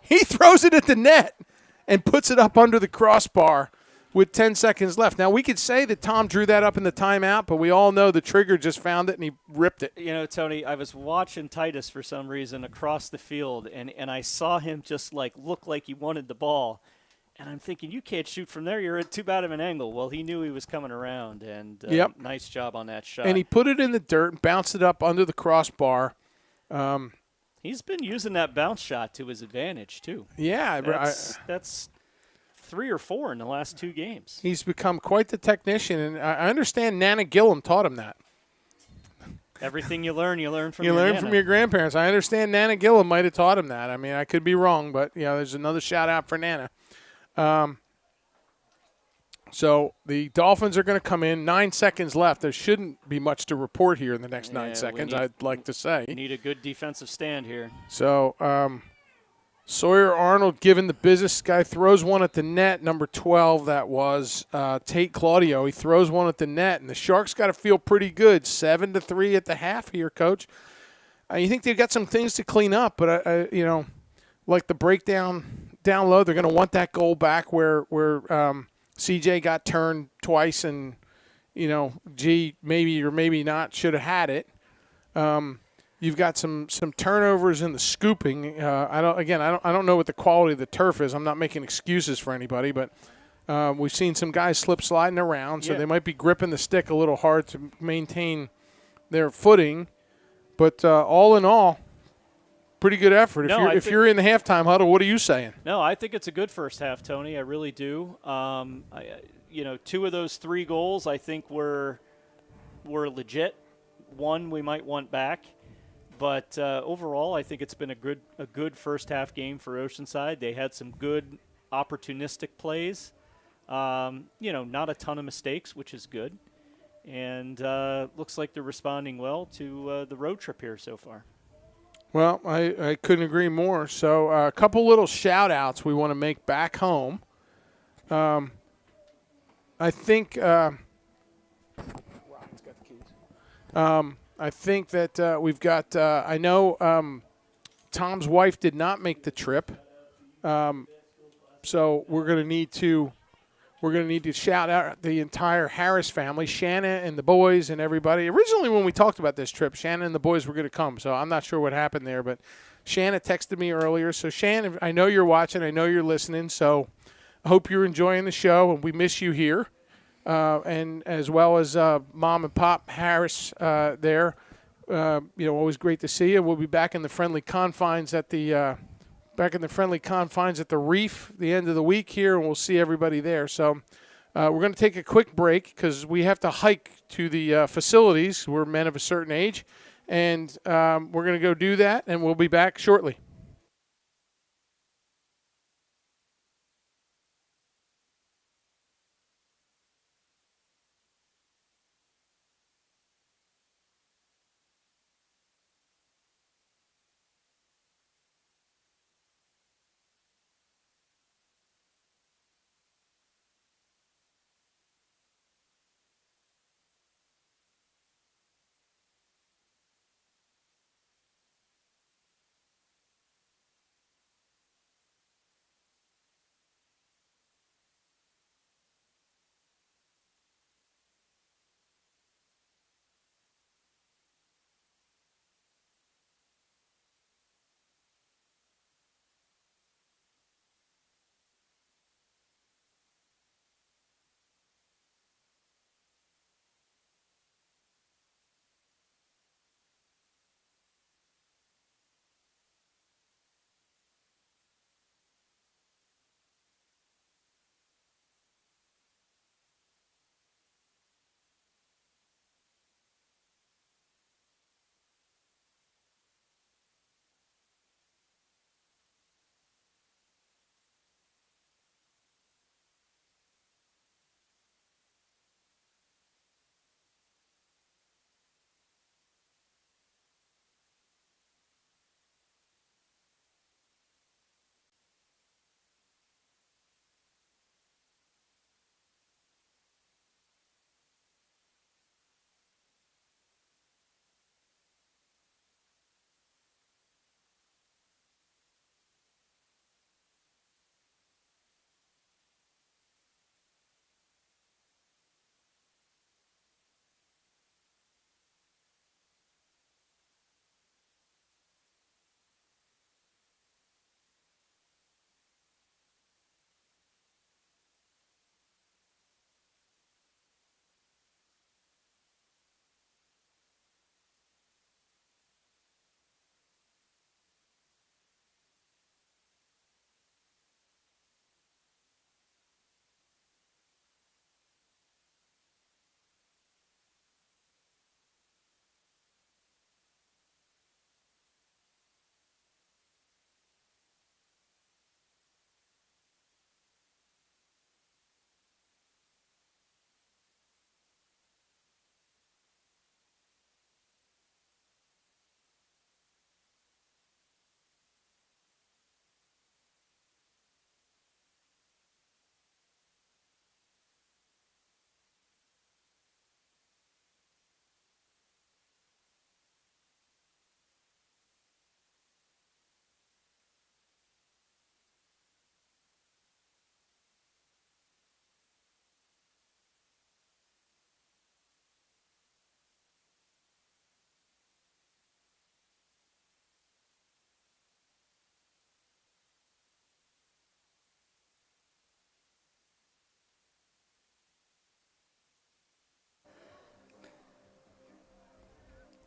he throws it at the net and puts it up under the crossbar with 10 seconds left. Now, we could say that Tom drew that up in the timeout, but we all know the trigger just found it and he ripped it. You know, Tony, I was watching Titus for some reason across the field, and I saw him just look like he wanted the ball. And I'm thinking, you can't shoot from there. You're at too bad of an angle. Well, he knew he was coming around, and Yep. Nice job on that shot. And he put it in the dirt and bounced it up under the crossbar. He's been using that bounce shot to his advantage, too. Yeah. That's 3 or 4 in the last 2 games. He's become quite the technician, and I understand Nana Gillum taught him that. Everything you learn from You your learn Nana. from your grandparents. I understand Nana Gillum might have taught him that. I mean, I could be wrong, but there's another shout out for Nana. So the Dolphins are going to come in. 9 seconds left. There shouldn't be much to report here in the next 9 seconds, I'd like to say. We need a good defensive stand here. So Sawyer Arnold giving the business. Guy throws one at the net, number 12, that was Tate Claudio. He throws one at the net, and the Sharks got to feel pretty good. 7-3 at the half here, Coach. You think they've got some things to clean up, but, like the breakdown down low, they're going to want that goal back where CJ got turned twice and, maybe or maybe not should have had it. You've got some turnovers in the scooping. I don't know what the quality of the turf is. I'm not making excuses for anybody, but we've seen some guys slip sliding around, so they might be gripping the stick a little hard to maintain their footing. But all in all, pretty good effort. If you're in the halftime huddle, what are you saying? No, I think it's a good first half, Tony. I really do. 2 of those 3 goals I think were legit. One we might want back. But overall, I think it's been a good first half game for Oceanside. They had some good opportunistic plays. Not a ton of mistakes, which is good. And looks like they're responding well to the road trip here so far. Well, I couldn't agree more. So a couple little shout-outs we want to make back home. I think I think that we've got I know Tom's wife did not make the trip. So we're going to need to shout out the entire Harris family, Shanna and the boys and everybody. Originally, when we talked about this trip, Shanna and the boys were going to come, so I'm not sure what happened there. But Shanna texted me earlier. So, Shanna, I know you're watching. I know you're listening. So I hope you're enjoying the show, and we miss you here. And as well as Mom and Pop Harris there. Always great to see you. We'll be back in the friendly confines at the Reef the end of the week here, and we'll see everybody there. So we're going to take a quick break because we have to hike to the facilities. We're men of a certain age, and we're going to go do that, and we'll be back shortly.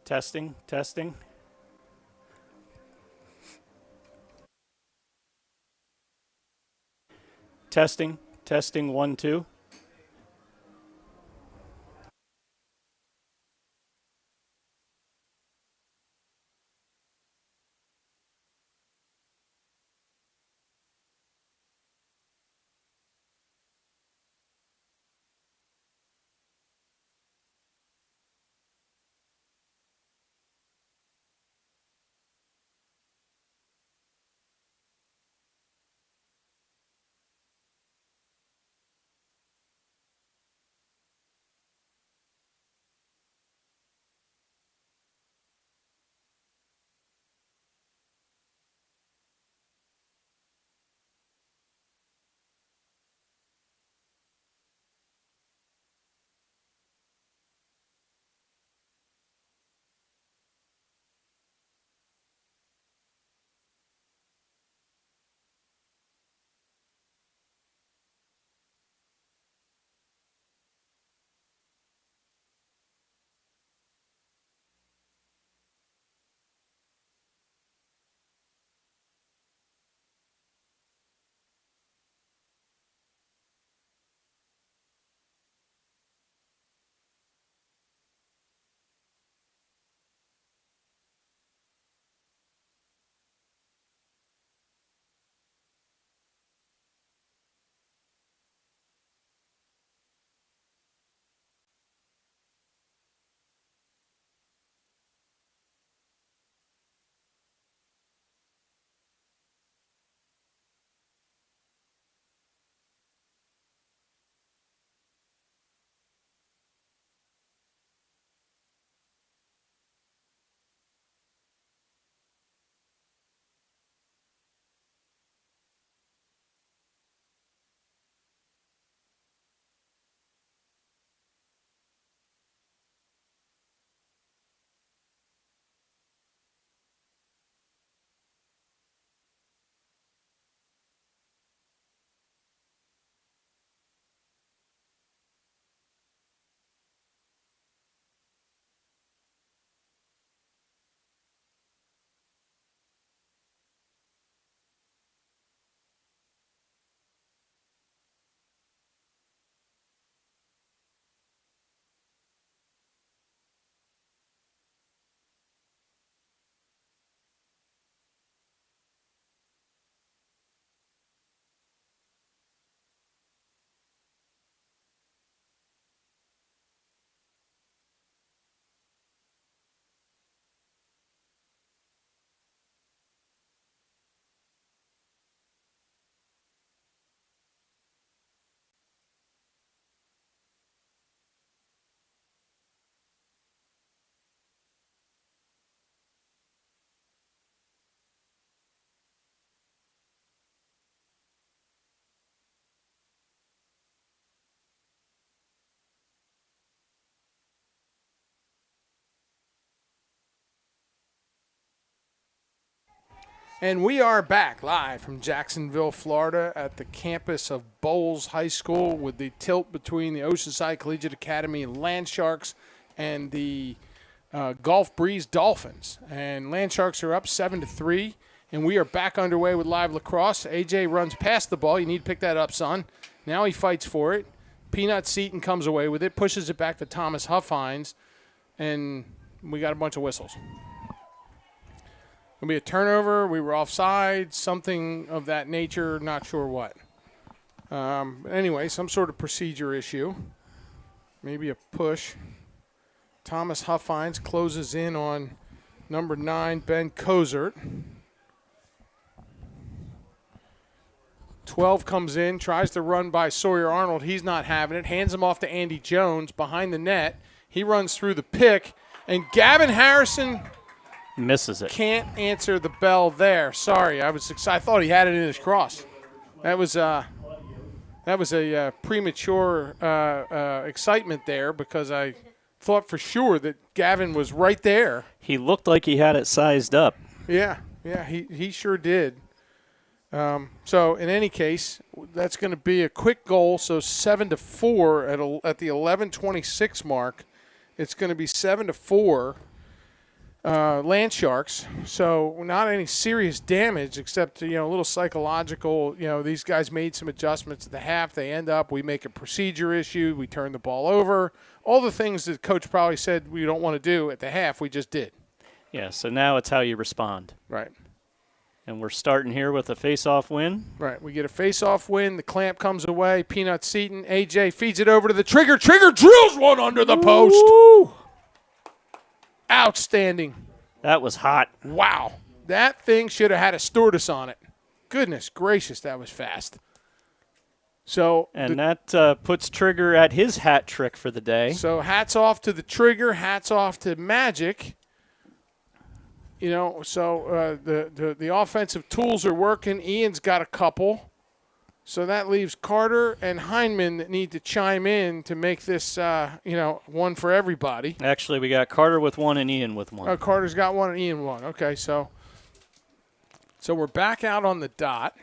Testing, testing. Testing, testing, 1, 2. And we are back live from Jacksonville, Florida at the campus of Bowles High School with the tilt between the Oceanside Collegiate Academy Land Sharks and the Gulf Breeze Dolphins. And Land Sharks are up 7-3, and we are back underway with live lacrosse. AJ runs past the ball. You need to pick that up, son. Now he fights for it. Peanut Seaton comes away with it, pushes it back to Thomas Huffines, and we got a bunch of whistles. It'll be a turnover. We were offside, something of that nature, not sure what. Anyway, some sort of procedure issue. Maybe a push. Thomas Huffines closes in on number 9, Ben Kozert. 12 comes in, tries to run by Sawyer Arnold. He's not having it. Hands him off to Andy Jones behind the net. He runs through the pick, and Gavin Harrison misses it. Can't answer the bell there. Sorry, I was excited. I thought he had it in his cross. That was a premature excitement there because I thought for sure that Gavin was right there. He looked like he had it sized up. Yeah, he sure did. So in any case, that's going to be a quick goal. So 7-4 at the 11:26 mark. It's going to be 7-4. land sharks. So not any serious damage except, a little psychological. These guys made some adjustments at the half. They end up, we make a procedure issue. We turn the ball over. All the things that coach probably said we don't want to do at the half, we just did. Yeah, so now it's how you respond. Right. And we're starting here with a face-off win. Right. We get a face-off win. The clamp comes away. Peanut Seaton. AJ feeds it over to the trigger. Trigger drills one under the post. Woo! Outstanding. That was hot. Wow. That thing should have had a stewardess on it. Goodness gracious, that was fast. So that puts Trigger at his hat trick for the day. So hats off to the Trigger. Hats off to Magic. The offensive tools are working. Ian's got a couple. So that leaves Carter and Heineman that need to chime in to make this, one for everybody. Actually, we got Carter with one and Ian with one. Carter's got one and Ian one. Okay, so we're back out on the dot.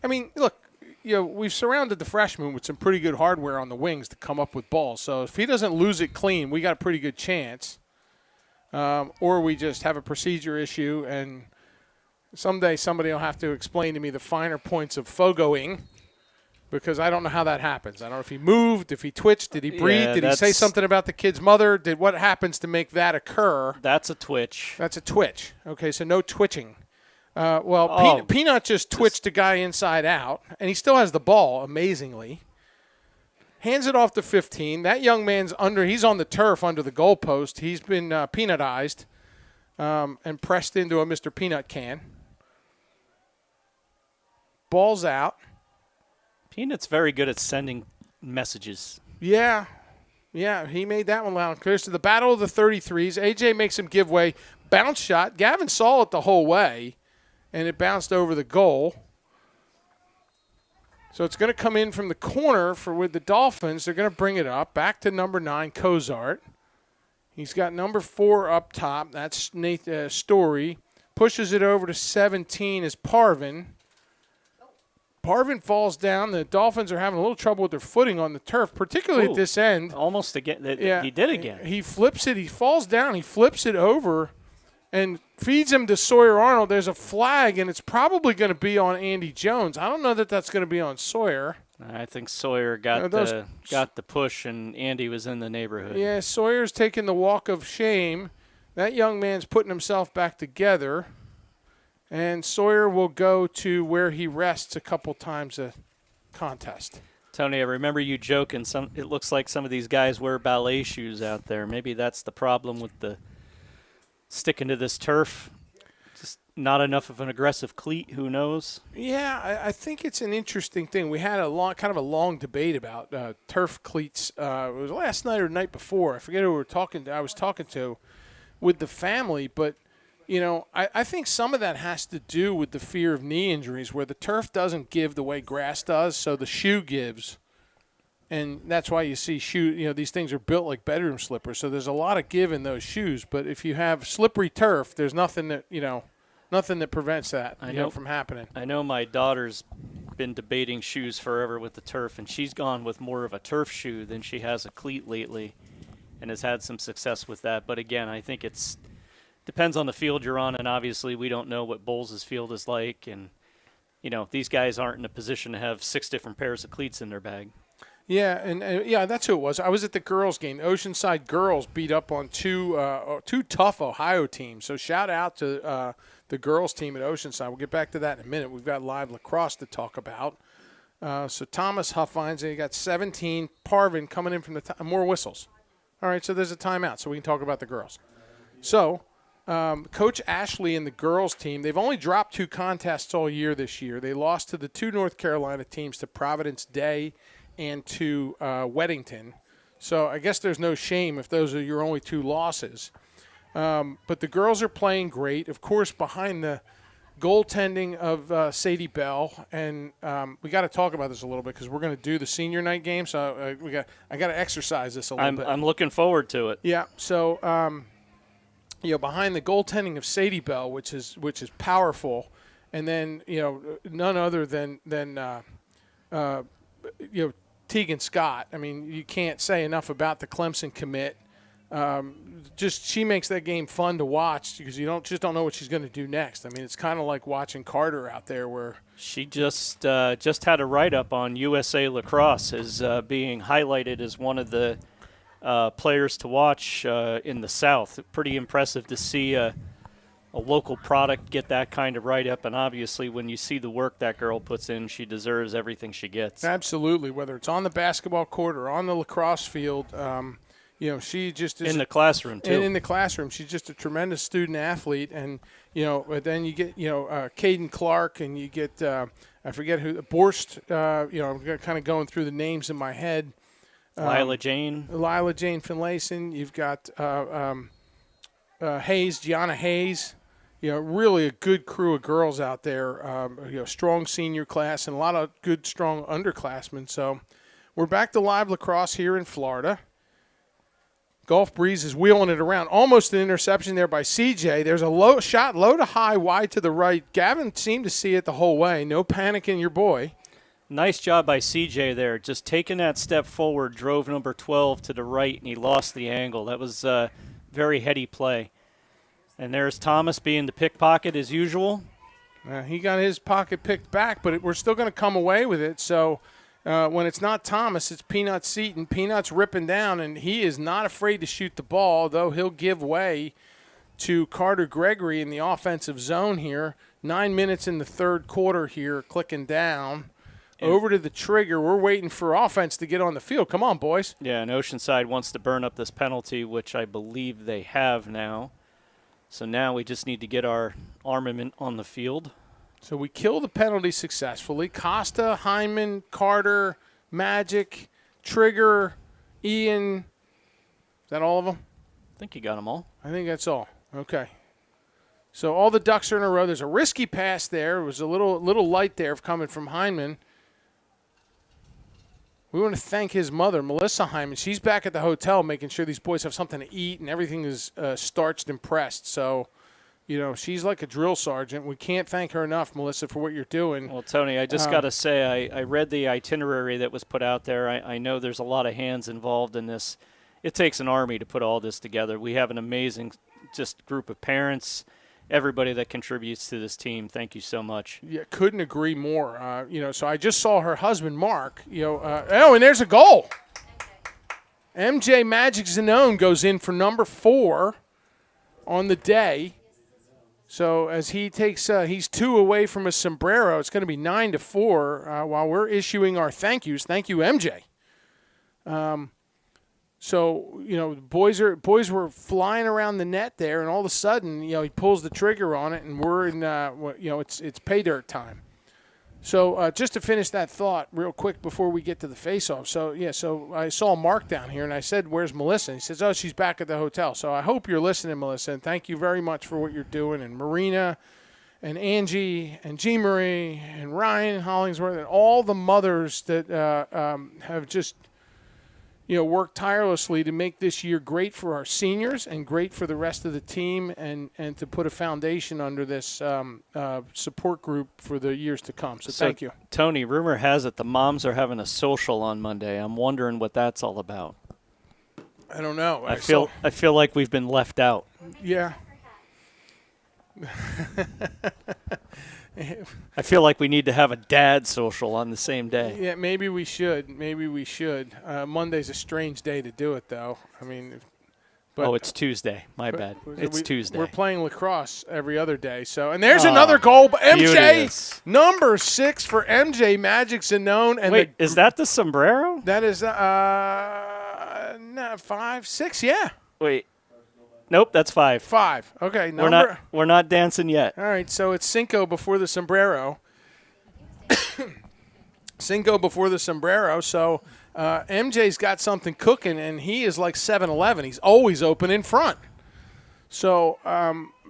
I mean, look, we've surrounded the freshman with some pretty good hardware on the wings to come up with balls. So if he doesn't lose it clean, we got a pretty good chance. Or we just have a procedure issue, and someday somebody will have to explain to me the finer points of fogoing, because I don't know how that happens. I don't know if he moved, if he twitched, did he breathe, did he say something about the kid's mother, what happens to make that occur? That's a twitch. That's a twitch. Okay, so no twitching. Peanut just twitched a guy inside out, and he still has the ball, amazingly. Hands it off to 15. That young man's he's on the turf under the goalpost. He's been peanutized and pressed into a Mr. Peanut can. Ball's out. Peanut's very good at sending messages. Yeah, he made that one loud and clear. So the battle of the 33s. AJ makes him give way. Bounce shot. Gavin saw it the whole way, and it bounced over the goal. So it's going to come in from the corner with the Dolphins. They're going to bring it up. Back to number 9, Cozart. He's got number 4 up top. That's Story. Pushes it over to 17 is Parvin. Parvin falls down. The Dolphins are having a little trouble with their footing on the turf, particularly at this end. Almost again. He did again. He flips it. He falls down. He flips it over and feeds him to Sawyer Arnold. There's a flag, and it's probably going to be on Andy Jones. I don't know that that's going to be on Sawyer. I think Sawyer got the push, and Andy was in the neighborhood. Yeah, Sawyer's taking the walk of shame. That young man's putting himself back together, and Sawyer will go to where he rests a couple times a contest. Tony, I remember you joking. It looks like some of these guys wear ballet shoes out there. Maybe that's the problem with the sticking to this turf. Just not enough of an aggressive cleat. Who knows? Yeah, I think it's an interesting thing. We had a long debate about turf cleats. It was last night or the night before. I forget who I was talking to with the family, but I think some of that has to do with the fear of knee injuries, where the turf doesn't give the way grass does, so the shoe gives. And that's why you see these things are built like bedroom slippers. So there's a lot of give in those shoes. But if you have slippery turf, there's nothing that prevents that from happening. I know my daughter's been debating shoes forever with the turf, and she's gone with more of a turf shoe than she has a cleat lately, and has had some success with that. But again, I think it's depends on the field you're on, and obviously we don't know what Bowles' field is like, and these guys aren't in a position to have 6 different pairs of cleats in their bag. Yeah, and that's who it was. I was at the girls' game. Oceanside girls beat up on two tough Ohio teams. So shout out to the girls' team at Oceanside. We'll get back to that in a minute. We've got live lacrosse to talk about. So Thomas Huffines, and you got 17. Parvin coming in from the more whistles. All right, so there's a timeout, so we can talk about the girls. So Coach Ashley and the girls' team, they've only dropped 2 contests all year this year. They lost to the 2 North Carolina teams, to Providence Day and to Weddington. So I guess there's no shame if those are your only 2 losses. But the girls are playing great. Of course, behind the goaltending of Sadie Bell, and we got to talk about this a little bit because we're going to do the senior night game. So I got to exercise this a little bit. I'm looking forward to it. Yeah. So behind the goaltending of Sadie Bell, which is powerful, and then none other than Tegan Scott. I mean, you can't say enough about the Clemson commit. she makes that game fun to watch because you don't know what she's going to do next. I mean, it's kind of like watching Carter out there where she just had a write-up on USA Lacrosse as being highlighted as one of the players to watch in the South. Pretty impressive to see a local product get that kind of write-up, and obviously when you see the work that girl puts in, she deserves everything she gets. Absolutely, whether it's on the basketball court or on the lacrosse field. She just is in the classroom too. And in the classroom, she's just a tremendous student athlete. And but then you get Caden Clark, and you get I forget who Borst. I'm kind of going through the names in my head. Lila Jane Finlayson. You've got Hayes, Gianna Hayes. Really a good crew of girls out there. Strong senior class and a lot of good, strong underclassmen. So we're back to live lacrosse here in Florida. Golf Breeze is wheeling it around. Almost an interception there by CJ. There's a low shot, low to high, wide to the right. Gavin seemed to see it the whole way. No panic in your boy. Nice job by CJ there. Just taking that step forward, drove number 12 to the right, and he lost the angle. That was a very heady play. And there's Thomas being the pickpocket as usual. He got his pocket picked back, but we're still going to come away with it. So when it's not Thomas, it's Peanut Seaton. Peanut's ripping down, and he is not afraid to shoot the ball, though he'll give way to Carter Gregory in the offensive zone here. 9 minutes in the third quarter here, clicking down. Over to the trigger. We're waiting for offense to get on the field. Come on, boys. Yeah, and Oceanside wants to burn up this penalty, which I believe they have now. So now we just need to get our armament on the field. So we kill the penalty successfully. Costa, Hyman, Carter, Magic, Trigger, Ian. Is that all of them? I think you got them all. I think that's all. Okay. So all the ducks are in a row. There's a risky pass there. It was a little light there coming from Hyman. We want to thank his mother, Melissa Hyman. She's back at the hotel making sure these boys have something to eat and everything is starched and pressed. So, she's like a drill sergeant. We can't thank her enough, Melissa, for what you're doing. Well, Tony, I just got to say, I read the itinerary that was put out there. I know there's a lot of hands involved in this. It takes an army to put all this together. We have an amazing just group of parents, everybody that contributes to this team. Thank you so much. Yeah, couldn't agree more. So I just saw her husband, Mark. And there's a goal. MJ Magic Zanone goes in for number 4 on the day. So as he takes, he's 2 away from a sombrero. It's going to be 9-4 while we're issuing our thank yous. Thank you, MJ. So, boys were flying around the net there, and all of a sudden, he pulls the trigger on it, and we're in, it's pay dirt time. So just to finish that thought real quick before we get to the face-off. So I saw Mark down here, and I said, where's Melissa? And he says, oh, she's back at the hotel. So I hope you're listening, Melissa, and thank you very much for what you're doing. And Marina and Angie and Jean Marie and Ryan Hollingsworth and all the mothers that have just – work tirelessly to make this year great for our seniors and great for the rest of the team and to put a foundation under this support group for the years to come. So thank you. Tony, rumor has it the moms are having a social on Monday. I'm wondering what that's all about. I don't know. I feel like we've been left out. Yeah. I feel like we need to have a dad social on the same day. Yeah, maybe we should. Monday's a strange day to do it, though. It's Tuesday. My bad. It's Tuesday. We're playing lacrosse every other day. So, and there's another goal. MJ, number 6 for MJ Magic Zanone. And wait, is that the sombrero? That is 5, 6. Yeah. Wait. Nope, that's 5. 5. Okay. We're not dancing yet. All right, so it's Cinco before the sombrero. Cinco before the sombrero. So MJ's got something cooking, and he is like 7-Eleven. He's always open in front. So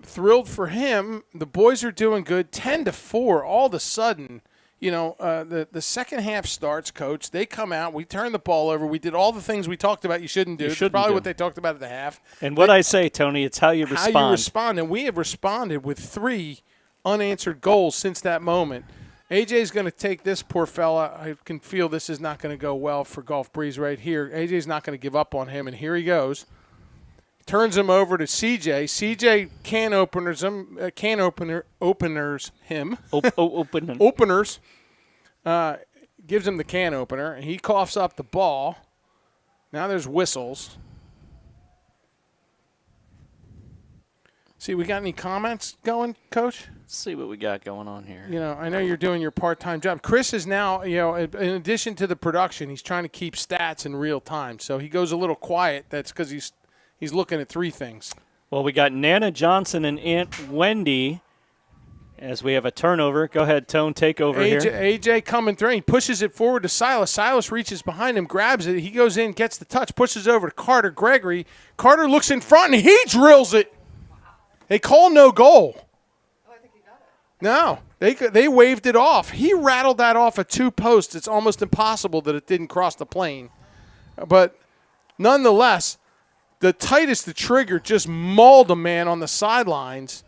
thrilled for him. The boys are doing good. 10-4 all of a sudden. The second half starts, Coach. They come out. We turn the ball over. We did all the things we talked about you shouldn't do. That's probably what they talked about at the half. And what I say, Tony, it's how you respond. How you respond. And we have responded with 3 unanswered goals since that moment. AJ's going to take this poor fella. I can feel this is not going to go well for Golf Breeze right here. AJ's not going to give up on him, and here he goes. turns him over to CJ. CJ openers him. Openers. Gives him the can opener, and he coughs up the ball. Now there's whistles. See, we got any comments going, Coach? Let's see what we got going on here. You know, I know you're doing your part-time job. Chris is now, you know, in addition to the production, he's trying to keep stats in real time. So he goes a little quiet. That's because he's looking at three things. Well, we got Nana Johnson and Aunt Wendy as we have a turnover. Go ahead, Tone, take over here. AJ coming through. He pushes it forward to Silas. Silas reaches behind him, grabs it. He goes in, gets the touch, pushes over to Carter Gregory. Carter looks in front, and he drills it. They call no goal. Oh, I think he got it. No, they waved it off. He rattled that off of two posts. It's almost impossible that it didn't cross the plane. But nonetheless, the tightest the trigger just mauled a man on the sidelines.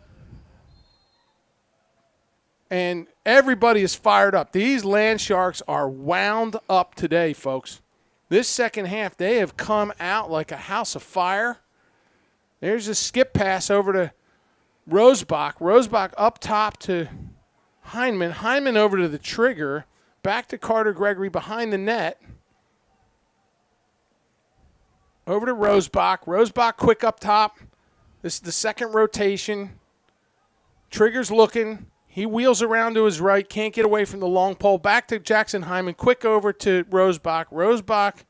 And everybody is fired up. These Land Sharks are wound up today, folks. This second half, they have come out like a house of fire. There's a skip pass over to Rosebach. Rosebach up top to Heineman. Heineman over to the trigger. Back to Carter Gregory behind the net. Over to Rosebach. Rosebach quick up top. This is the second rotation. Trigger's looking. He wheels around to his right. Can't get away from the long pole. Back to Jackson Hyman. Quick over to Rosebach. Rosebach,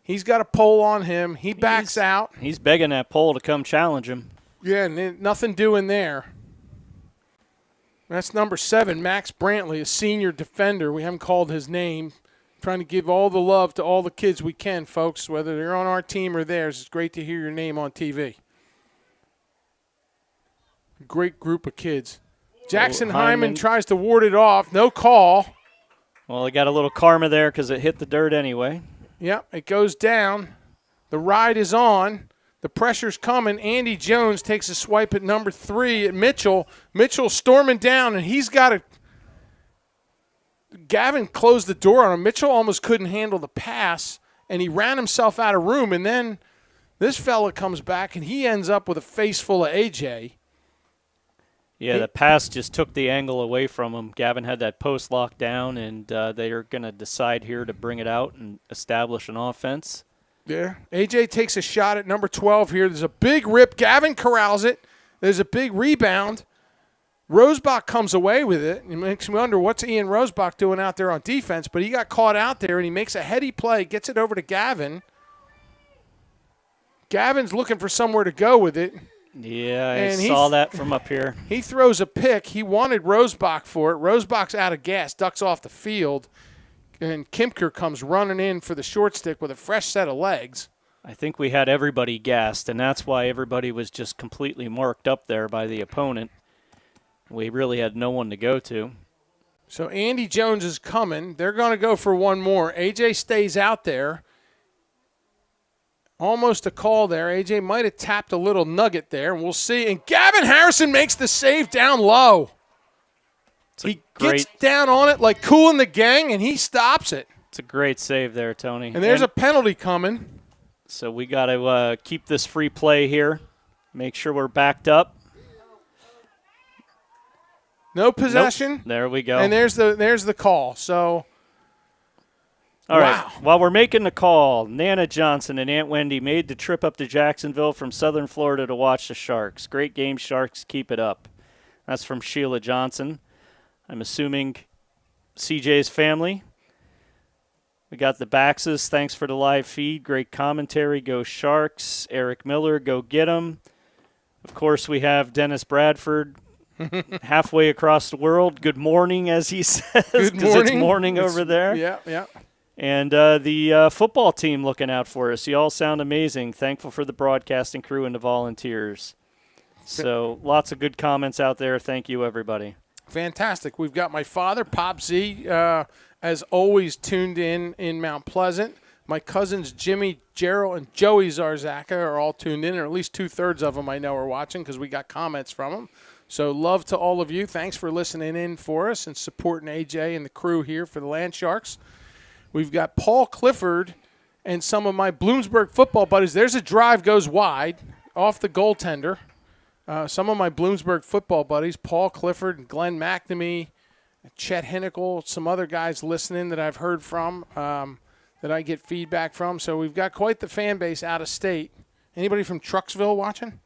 he's got a pole on him. He backs out. He's begging that pole to come challenge him. Yeah, nothing doing there. That's number 7, Max Brantley, a senior defender. We haven't called his name. Trying to give all the love to all the kids we can, folks, whether they're on our team or theirs. It's great to hear your name on TV. Great group of kids. Jackson Hyman tries to ward it off. No call. Well, he got a little karma there because it hit the dirt anyway. Yep, it goes down. The ride is on. The pressure's coming. Andy Jones takes a swipe at number 3 at Mitchell. Mitchell storming down, and he's got – Gavin closed the door on him. Mitchell almost couldn't handle the pass, and he ran himself out of room. And then this fella comes back, and he ends up with a face full of AJ. Yeah, the pass just took the angle away from him. Gavin had that post locked down, and they are going to decide here to bring it out and establish an offense. Yeah. AJ takes a shot at number 12 here. There's a big rip. Gavin corrals it. There's a big rebound. Rosebach comes away with it. It makes me wonder what's Ian Rosebach doing out there on defense, but he got caught out there, and he makes a heady play, gets it over to Gavin. Gavin's looking for somewhere to go with it. Yeah, I saw that from up here. He throws a pick. He wanted Rosebach for it. Rosebach's out of gas, ducks off the field, and Kimker comes running in for the short stick with a fresh set of legs. I think we had everybody gassed, and that's why everybody was just completely marked up there by the opponent. We really had no one to go to. So Andy Jones is coming. They're going to go for one more. AJ stays out there. Almost a call there. AJ might have tapped a little nugget there, and we'll see. And Gavin Harrison makes the save down low. He gets down on it like Cool in the Gang, and he stops it. It's a great save there, Tony. And there's a penalty coming. So we got to keep this free play here. Make sure we're backed up. No possession. Nope. There we go. And there's the call. So, all right. While we're making the call, Nana Johnson and Aunt Wendy made the trip up to Jacksonville from Southern Florida to watch the Sharks. Great game, Sharks. Keep it up. That's from Sheila Johnson. I'm assuming CJ's family. We got the Baxes. Thanks for the live feed. Great commentary. Go Sharks. Eric Miller, go get 'em. Of course, we have Dennis Bradford. Halfway across the world. Good morning, as he says. Good morning. It's morning over there. Yeah, yeah. And the football team looking out for us. You all sound amazing. Thankful for the broadcasting crew and the volunteers. So lots of good comments out there. Thank you, everybody. Fantastic. We've got my father, Pop Z, as always, tuned in Mount Pleasant. My cousins, Jimmy, Gerald, and Joey Zarzaka are all tuned in, or at least 2/3 of them I know are watching because we got comments from them. So love to all of you. Thanks for listening in for us and supporting AJ and the crew here for the Land Sharks. We've got Paul Clifford and some of my Bloomsburg football buddies. There's a drive goes wide. off the goaltender. Some of my Bloomsburg football buddies, Paul Clifford and Glenn McNamee, Chet Hinnicle, some other guys listening that I've heard from, that I get feedback from. So we've got quite the fan base out of state. Anybody from Trucksville watching?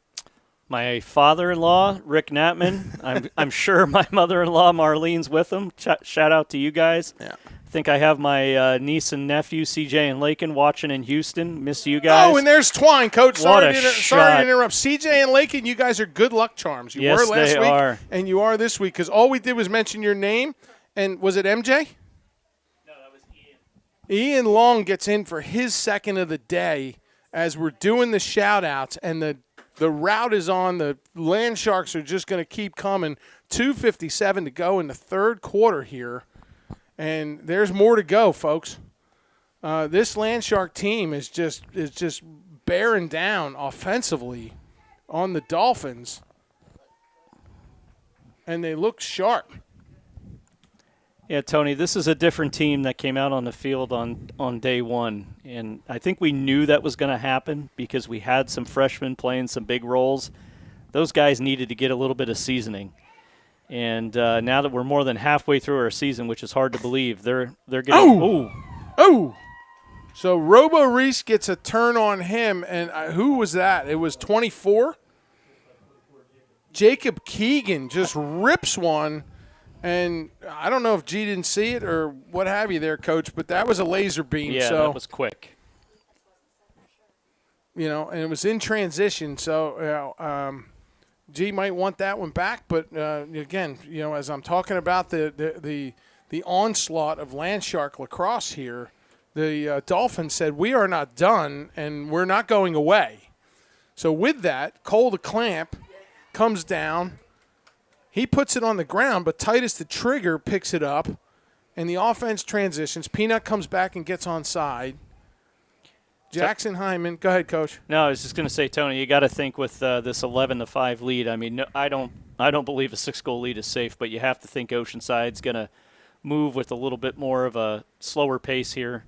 My father-in-law, Rick Natman. I'm sure my mother-in-law, Marlene's with him. Shout out to you guys. Yeah. I think I have my niece and nephew, CJ and Lakin, watching in Houston. Miss you guys. Oh, and there's Twine, Coach. What Sorry to interrupt. CJ and Lakin, you guys are good luck charms. You Yes, were last they week, are. and you are this week, because all we did was mention your name. And was it MJ? No, that was Ian. Ian Long gets in for his second of the day as we're doing the shout-outs, and the route is on. The Land Sharks are just going to keep coming. 2:57 to go in the third quarter here. And there's more to go, folks. This Land Shark team is just bearing down offensively on the Dolphins, and they look sharp. Yeah, Tony, this is a different team that came out on the field on day one, and I think we knew that was going to happen because we had some freshmen playing some big roles. Those guys needed to get a little bit of seasoning. And now that we're more than halfway through our season, which is hard to believe, they're getting So Robo Reese gets a turn on him, and who was that? It was 24. Jacob Keegan just rips one, and I don't know if G didn't see it or what have you there, Coach, but that was a laser beam. Yeah, so, that was quick. And it was in transition, so G might want that one back, but again, as I'm talking about the onslaught of Land Shark lacrosse here, the Dolphins said we are not done and we're not going away. So with that, Cole the Clamp comes down, he puts it on the ground, but Titus the Trigger picks it up, and the offense transitions. Peanut comes back and gets onside. Jackson Hyman, go ahead, Coach. No, I was just going to say, Tony, you got to think with this 11-5 lead. I mean, no, I don't believe a 6-goal lead is safe, but you have to think Oceanside's going to move with a little bit more of a slower pace here,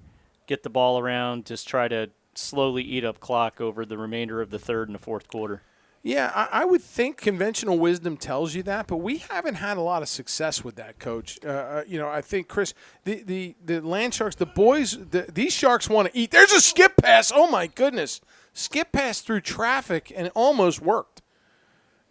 get the ball around, just try to slowly eat up clock over the remainder of the third and the fourth quarter. Yeah, I would think conventional wisdom tells you that, but we haven't had a lot of success with that, Coach. I think, Chris, the Land Sharks, the boys, these Sharks want to eat. There's a skip pass. Oh, my goodness. Skip pass through traffic, and it almost worked.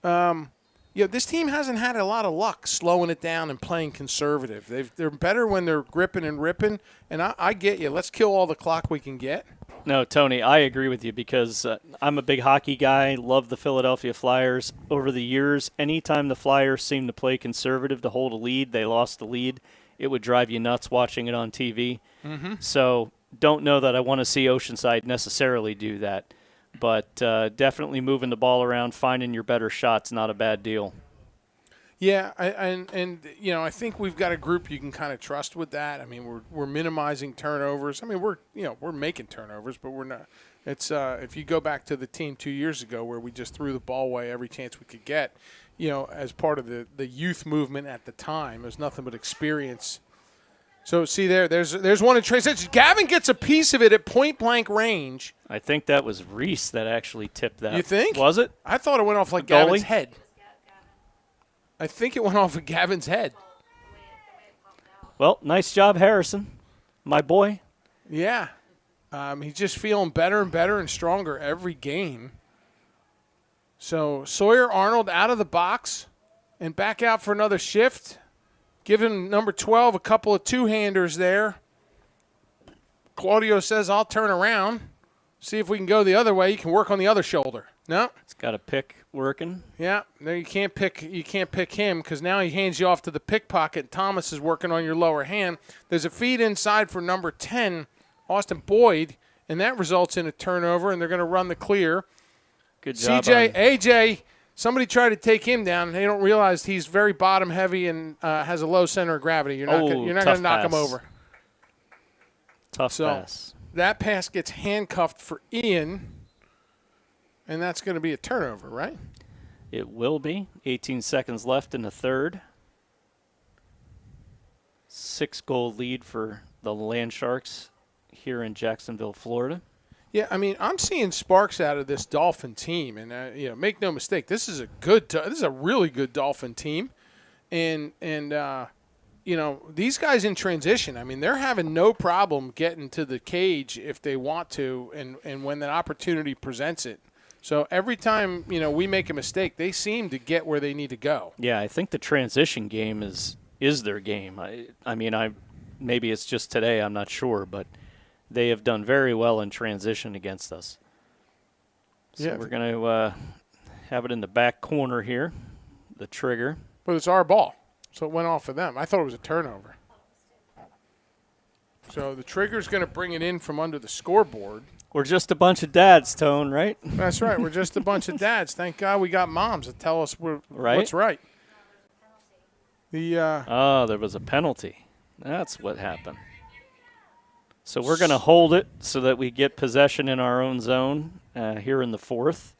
This team hasn't had a lot of luck slowing it down and playing conservative. They're better when they're gripping and ripping, and I get you. Let's kill all the clock we can get. No, Tony, I agree with you because I'm a big hockey guy, love the Philadelphia Flyers. Over the years, anytime the Flyers seemed to play conservative to hold a lead, they lost the lead. It would drive you nuts watching it on TV. Mm-hmm. So don't know that I want to see Oceanside necessarily do that. But definitely moving the ball around, finding your better shots, not a bad deal. Yeah, I think we've got a group you can kind of trust with that. I mean, we're minimizing turnovers. I mean, we're making turnovers, but we're not. It's if you go back to the team 2 years ago where we just threw the ball away every chance we could get, as part of the youth movement at the time, there's nothing but experience. So see there's one in transition. Gavin gets a piece of it at point blank range. I think that was Reese that actually tipped that. You think? Was it? I thought it went off like The goalie? Gavin's head. I think it went off of Gavin's head. Well, nice job, Harrison, my boy. Yeah. He's just feeling better and better and stronger every game. So Sawyer Arnold out of the box and back out for another shift. Giving number 12 a couple of two-handers there. Claudio says, I'll turn around. See if we can go the other way. You can work on the other shoulder. No. It's got a pick working. Yeah, no, you can't pick him because now he hands you off to the pickpocket. Thomas is working on your lower hand. There's a feed inside for number 10, Austin Boyd, and that results in a turnover, and they're going to run the clear. Good job. AJ, somebody tried to take him down, and they don't realize he's very bottom heavy and has a low center of gravity. You're not going to knock him over. Tough pass. That pass gets handcuffed for Ian. And that's going to be a turnover, right? It will be. 18 seconds left in the third. 6-goal lead for the Land Sharks here in Jacksonville, Florida. Yeah, I mean, I'm seeing sparks out of this Dolphin team, and make no mistake, this is a really good Dolphin team, and these guys in transition, I mean, they're having no problem getting to the cage if they want to, and when that opportunity presents it. So every time we make a mistake, they seem to get where they need to go. Yeah, I think the transition game is their game. I mean, maybe it's just today, I'm not sure, but they have done very well in transition against us. So we're going to have it in the back corner here, the trigger. But it's our ball, so it went off of them. I thought it was a turnover. So the trigger's going to bring it in from under the scoreboard. We're just a bunch of dads, Tone, right? That's right. We're just a bunch of dads. Thank God we got moms that tell us what's right. There was a penalty. That's what happened. So we're going to hold it so that we get possession in our own zone here in the fourth.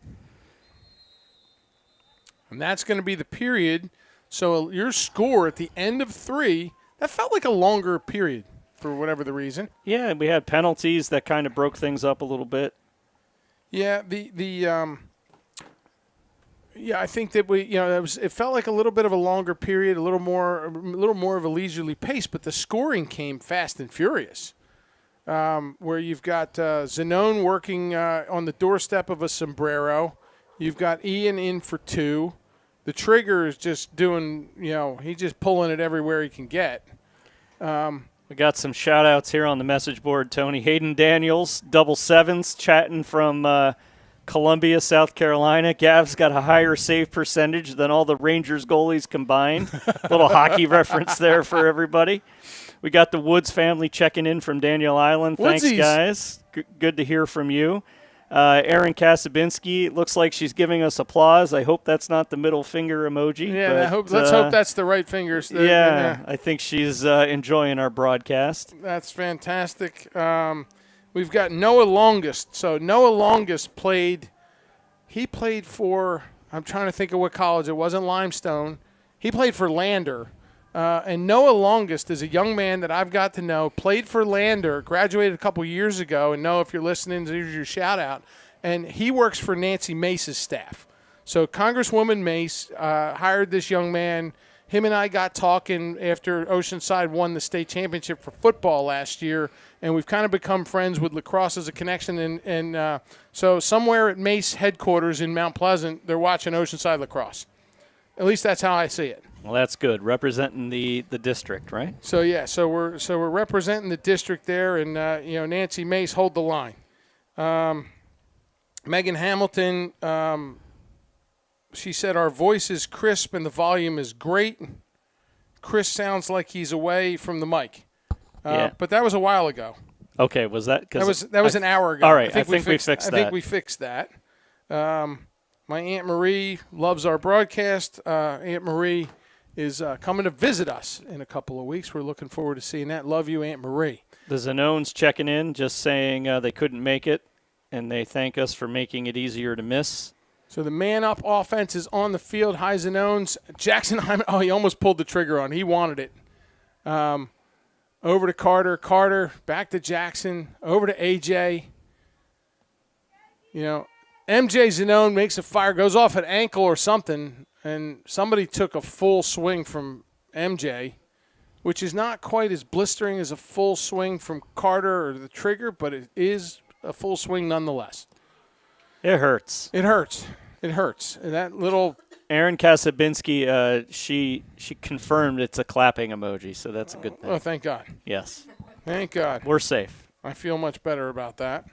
And that's going to be the period. So your score at the end of 3, that felt like a longer period for whatever the reason. Yeah, we had penalties that kind of broke things up a little bit. Yeah, I think that it felt like a little bit of a longer period, a little more of a leisurely pace, but the scoring came fast and furious. Where you've got Zanone working on the doorstep of a sombrero. You've got Ian in for 2. The trigger is just doing, he's just pulling it everywhere he can get. We got some shout-outs here on the message board, Tony. Hayden Daniels, double sevens, chatting from Columbia, South Carolina. Gav's got a higher save percentage than all the Rangers goalies combined. Little hockey reference there for everybody. We got the Woods family checking in from Daniel Island. Thanks, Woodsies. guys. Good to hear from you. Erin Kasabinski, looks like she's giving us applause. I hope that's not the middll finger emoji. Yeah, but, let's hope that's the right fingers. Yeah, I think she's enjoying our broadcast. That's fantastic. We've got Noah Longest. So Noah Longest played for, I'm trying to think of what college. It wasn't Limestone. He played for Lander. And Noah Longest is a young man that I've got to know, played for Lander, graduated a couple years ago, and Noah, if you're listening, here's your shout-out. And he works for Nancy Mace's staff. So Congresswoman Mace hired this young man. Him and I got talking after Oceanside won the state championship for football last year, and we've kind of become friends with lacrosse as a connection. And so somewhere at Mace headquarters in Mount Pleasant, they're watching Oceanside lacrosse. At least that's how I see it. Well, that's good. Representing the district, right? So yeah, so we're representing the district there, and Nancy Mace, hold the line. Megan Hamilton, she said our voice is crisp and the volume is great. Chris sounds like he's away from the mic. Yeah. But that was a while ago. Okay, was that? That was an hour ago. All right, I think we fixed that. I think we fixed that. My Aunt Marie loves our broadcast. Aunt Marie is coming to visit us in a couple of weeks. We're looking forward to seeing that. Love you, Aunt Marie. The Zanones checking in, just saying they couldn't make it, and they thank us for making it easier to miss. So the man-up offense is on the field. High Zanones. Jackson Hyman, he almost pulled the trigger on. He wanted it. Over to Carter. Carter, back to Jackson. Over to AJ. MJ Zanone makes a fire, goes off an ankle or something, and somebody took a full swing from MJ, which is not quite as blistering as a full swing from Carter or the trigger, but it is a full swing nonetheless. It hurts. It hurts. It hurts. And that little Erin Kasabinski, she confirmed it's a clapping emoji, so that's a good thing. Oh, thank God. Yes. Thank God. We're safe. I feel much better about that.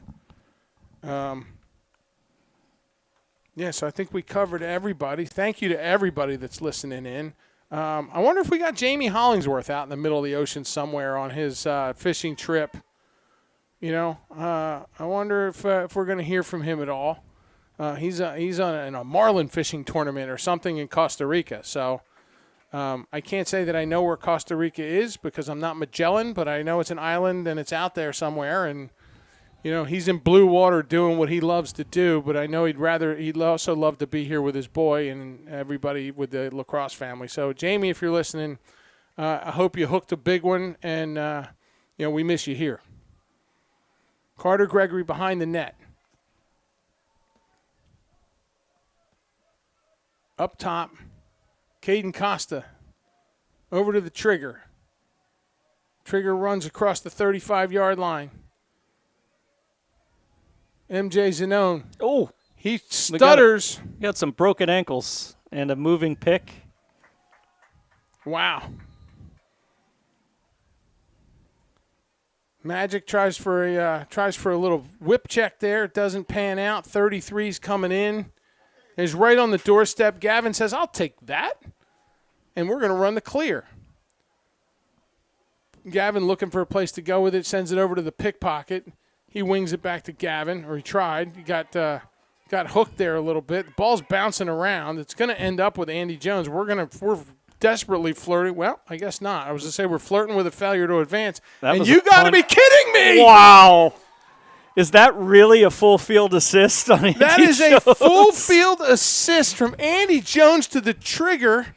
So I think we covered everybody. Thank you to everybody that's listening in. I wonder if we got Jamie Hollingsworth out in the middle of the ocean somewhere on his fishing trip. I wonder if we're going to hear from him at all. He's in a marlin fishing tournament or something in Costa Rica. So I can't say that I know where Costa Rica is because I'm not Magellan, but I know it's an island and it's out there somewhere. And he's in blue water doing what he loves to do, but I know he'd also love to be here with his boy and everybody with the lacrosse family. So, Jamie, if you're listening, I hope you hooked a big one, and, we miss you here. Carter Gregory behind the net. Up top, Caden Costa over to the trigger. Trigger runs across the 35-yard line. MJ Zanone. Oh, he stutters. Got some broken ankles and a moving pick. Wow. Magic tries for a little whip check there. It doesn't pan out. 33's coming in. Is right on the doorstep. Gavin says, "I'll take that," and we're going to run the clear. Gavin looking for a place to go with it, sends it over to the pickpocket. He wings it back to Gavin, or he tried. He got hooked there a little bit. The ball's bouncing around. It's going to end up with Andy Jones. We're desperately flirting. Well, I guess not. I was going to say we're flirting with a failure to advance. And you got to be kidding me! Wow. Is that really a full field assist on Andy Jones? That is a full field assist from Andy Jones to the trigger.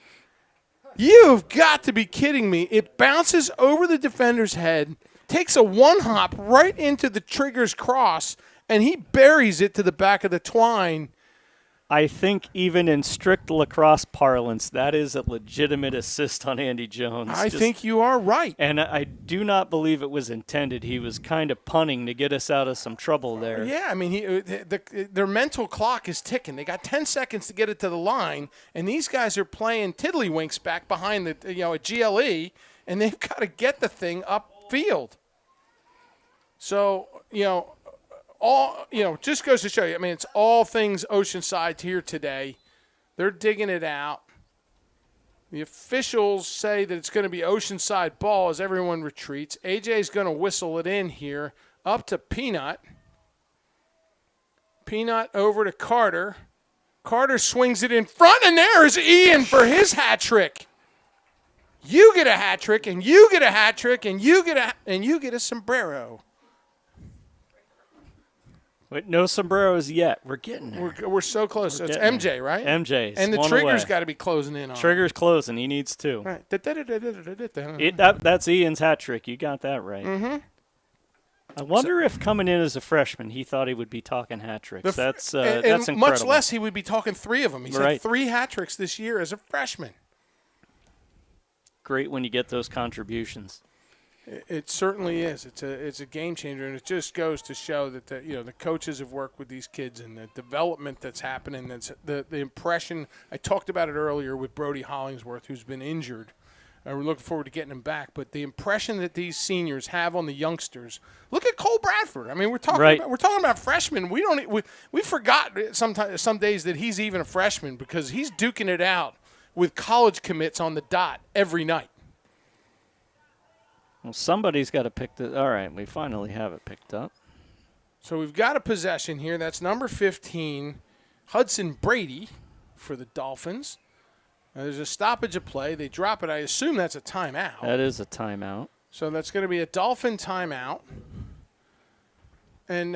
You've got to be kidding me. It bounces over the defender's head, takes a one-hop right into the trigger's cross, and he buries it to the back of the twine. I think even in strict lacrosse parlance, that is a legitimate assist on Andy Jones. I think you are right. And I do not believe it was intended. He was kind of punning to get us out of some trouble there. Yeah, I mean, their mental clock is ticking. They got 10 seconds to get it to the line, and these guys are playing tiddlywinks back behind a GLE, and they've got to get the thing upfield. So, just goes to show you. I mean, it's all things Oceanside here today. They're digging it out. The officials say that it's going to be Oceanside ball as everyone retreats. AJ's going to whistle it in here. Up to Peanut. Peanut over to Carter. Carter swings it in front, and there's Ian for his hat trick. You get a hat trick, and you get a hat trick, and you get a sombrero. Wait, no sombreros yet. We're getting there. We're so close. So it's MJ, right? MJ. And the trigger's got to be closing in on Trigger's closing. He needs to. Right. That's Ian's hat trick. You got that right. Mm-hmm. I wonder if coming in as a freshman, he thought he would be talking hat tricks. That's incredible. Much less he would be talking 3 of them. He's right. had 3 hat tricks this year as a freshman. Great when you get those contributions. It certainly is. It's a game changer, and it just goes to show that the coaches have worked with these kids and the development that's happening. That's the impression. I talked about it earlier with Brody Hollingsworth, who's been injured. We're looking forward to getting him back. But the impression that these seniors have on the youngsters. Look at Cole Bradford. I mean, we're talking about freshmen. We forgot some days that he's even a freshman because he's duking it out with college commits on the dot every night. Well, somebody's got to pick the. All right, we finally have it picked up. So we've got a possession here. That's number 15, Hudson Brady for the Dolphins. There's a stoppage of play. They drop it. I assume that's a timeout. That is a timeout. So that's going to be a Dolphin timeout. And,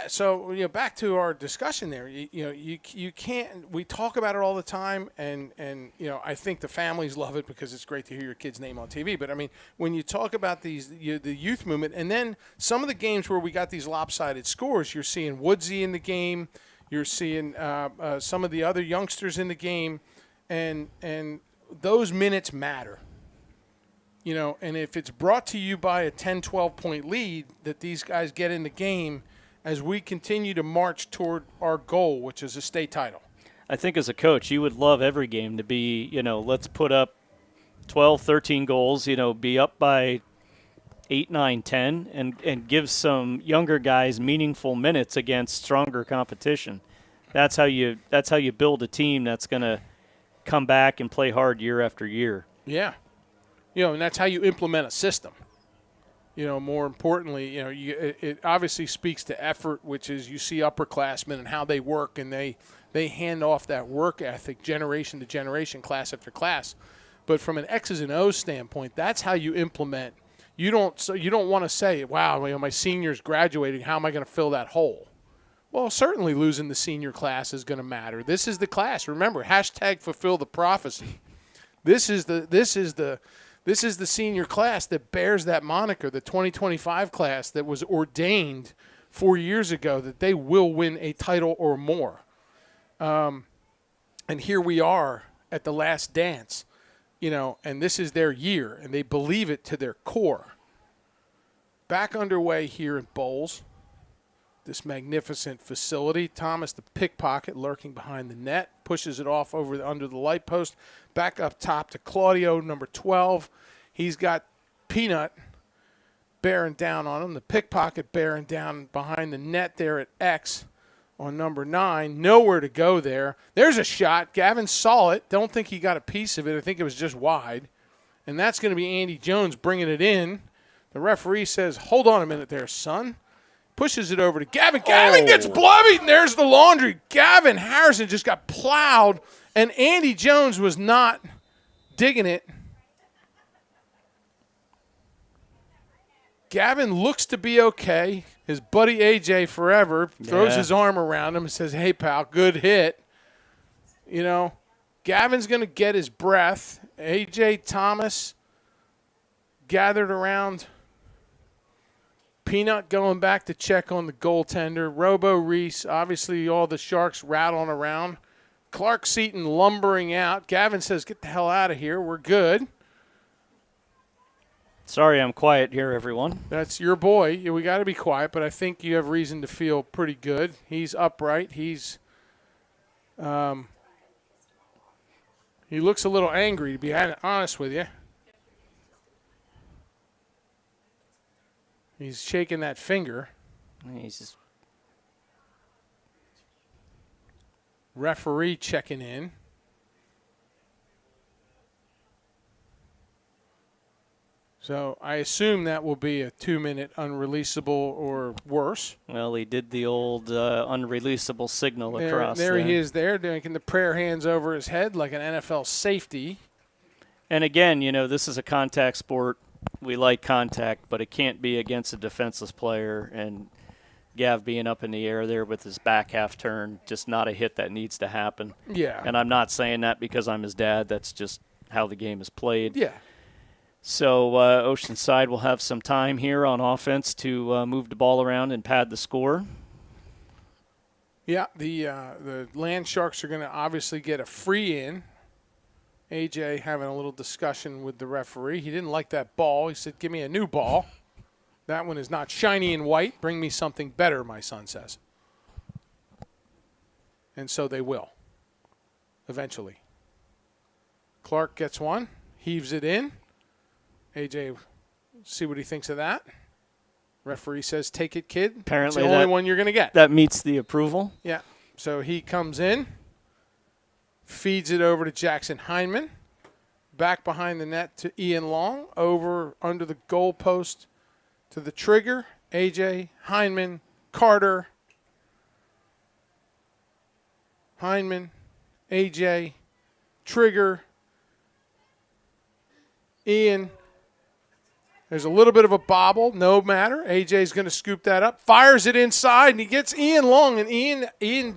so, back to our discussion there. You can't – we talk about it all the time, and I think the families love it because it's great to hear your kid's name on TV. But, I mean, when you talk about the youth movement, and then some of the games where we got these lopsided scores, you're seeing Woodsy in the game. You're seeing some of the other youngsters in the game, and those minutes matter. And if it's brought to you by a 10, 12-point lead that these guys get in the game as we continue to march toward our goal, which is a state title. I think as a coach, you would love every game to be, let's put up 12, 13 goals, be up by 8, 9, 10, and give some younger guys meaningful minutes against stronger competition. That's how you build a team that's going to come back and play hard year after year. Yeah. And that's how you implement a system. More importantly, it obviously speaks to effort, which is you see upperclassmen and how they work, and they hand off that work ethic generation to generation, class after class. But from an X's and O's standpoint, that's how you implement. You don't want to say, wow, my senior's graduating, how am I going to fill that hole? Well, certainly losing the senior class is going to matter. This is the class. Remember, #fulfill the prophecy. This is the senior class that bears that moniker, the 2025 class that was ordained 4 years ago that they will win a title or more. And here we are at the last dance, and this is their year, and they believe it to their core. Back underway here at Bowles, this magnificent facility. Thomas, the pickpocket, lurking behind the net, pushes it off under the light post. Back up top to Claudio, number 12. He's got Peanut bearing down on him. The pickpocket bearing down behind the net there at X on number 9. Nowhere to go there. There's a shot. Gavin saw it. Don't think he got a piece of it. I think it was just wide. And that's going to be Andy Jones bringing it in. The referee says, hold on a minute there, son. Pushes it over to Gavin. Gavin gets bloodied, and there's the laundry. Gavin Harrison just got plowed, and Andy Jones was not digging it. Gavin looks to be okay. His buddy AJ forever throws his arm around him and says, hey, pal, good hit. Gavin's going to get his breath. AJ Thomas gathered around Peanut going back to check on the goaltender. Robo Reese, obviously all the Sharks rattling around. Clark Seaton lumbering out. Gavin says, get the hell out of here. We're good. Sorry I'm quiet here, everyone. That's your boy. We got to be quiet, but I think you have reason to feel pretty good. He's upright. He looks a little angry, to be honest with you. He's shaking that finger. He's just referee checking in. So I assume that will be a 2-minute unreleasable or worse. Well, he did the old unreleasable signal across there. There he is there, making the prayer hands over his head like an NFL safety. And again, this is a contact sport. We like contact, but it can't be against a defenseless player. And Gav being up in the air there with his back half turn, just not a hit that needs to happen. Yeah. And I'm not saying that because I'm his dad. That's just how the game is played. Yeah. So Oceanside will have some time here on offense to move the ball around and pad the score. Yeah, the Land Sharks are going to obviously get a free in. AJ having a little discussion with the referee. He didn't like that ball. He said, give me a new ball. That one is not shiny and white. Bring me something better, my son says. And so they will, eventually. Clark gets one, heaves it in. AJ, see what he thinks of that. Referee says, take it, kid. Apparently it's the only one you're going to get. That meets the approval. Yeah. So he comes in, feeds it over to Jackson Heineman, back behind the net to Ian Long, over under the goal post to the trigger. AJ, Heineman, Carter, Heineman, AJ, trigger, Ian. There's a little bit of a bobble, no matter. AJ's going to scoop that up, fires it inside, and he gets Ian Long. And Ian,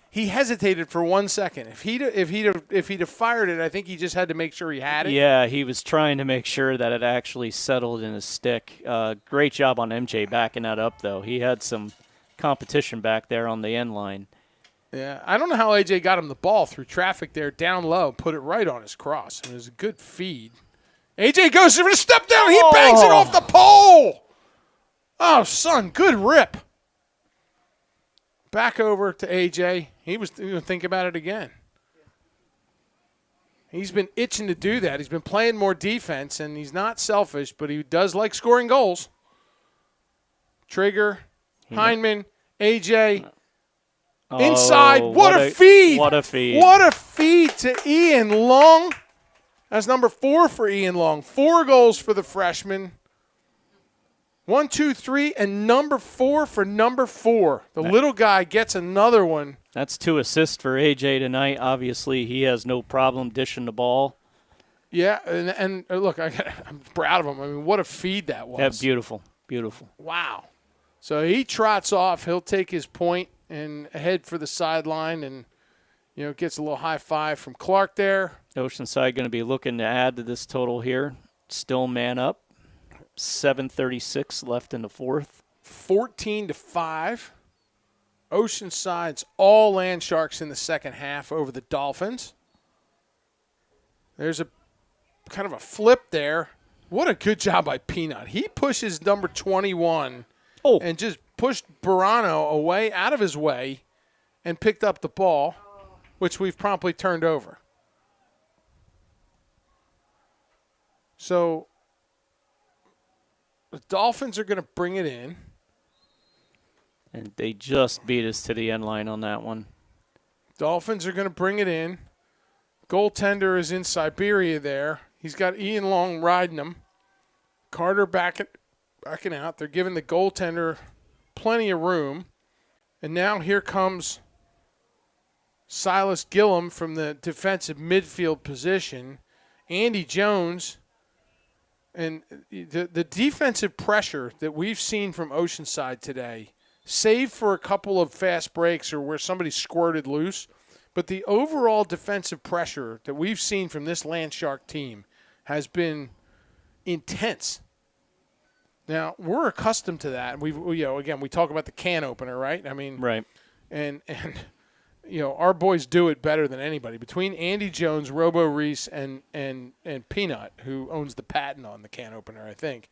he hesitated for 1 second. If he'd have fired it, I think he just had to make sure he had it. Yeah, he was trying to make sure that it actually settled in his stick. Great job on MJ backing that up, though. He had some competition back there on the end line. Yeah, I don't know how AJ got him the ball through traffic there, down low, put it right on his cross. It was a good feed. AJ goes for a step down. He bangs it off the pole. Oh, son, good rip. Back over to AJ. He was going to think about it again. He's been itching to do that. He's been playing more defense, and he's not selfish, but he does like scoring goals. Trigger, Heineman, AJ, inside. What a feed. What a feed. What a feed to Ian Long. That's number 4 for Ian Long. 4 goals for the freshman. 1, 2, 3, and number 4 for number 4. The little guy gets another one. That's 2 assists for AJ tonight. Obviously, he has no problem dishing the ball. Yeah, and look, I'm proud of him. I mean, what a feed that was. Yeah, beautiful, beautiful. Wow. So he trots off. He'll take his point and head for the sideline and, gets a little high five from Clark there. Oceanside going to be looking to add to this total here. Still man up. 7:36 left in the fourth. 14-5. Oceanside's all Land Sharks in the second half over the Dolphins. There's a kind of a flip there. What a good job by Peanut. He pushes number 21 and just pushed Burano away, out of his way, and picked up the ball, which we've promptly turned over. So the Dolphins are going to bring it in. And they just beat us to the end line on that one. Dolphins are going to bring it in. Goaltender is in Siberia there. He's got Ian Long riding him. Carter backing out. They're giving the goaltender plenty of room. And now here comes Silas Gillum from the defensive midfield position. Andy Jones. And the defensive pressure that we've seen from Oceanside today, save for a couple of fast breaks or where somebody squirted loose, but the overall defensive pressure that we've seen from this Land Shark team has been intense. Now, we're accustomed to that. Again, we talk about the can opener, right? I mean, right. And our boys do it better than anybody. Between Andy Jones, Robo Reese, and Peanut, who owns the patent on the can opener, I think,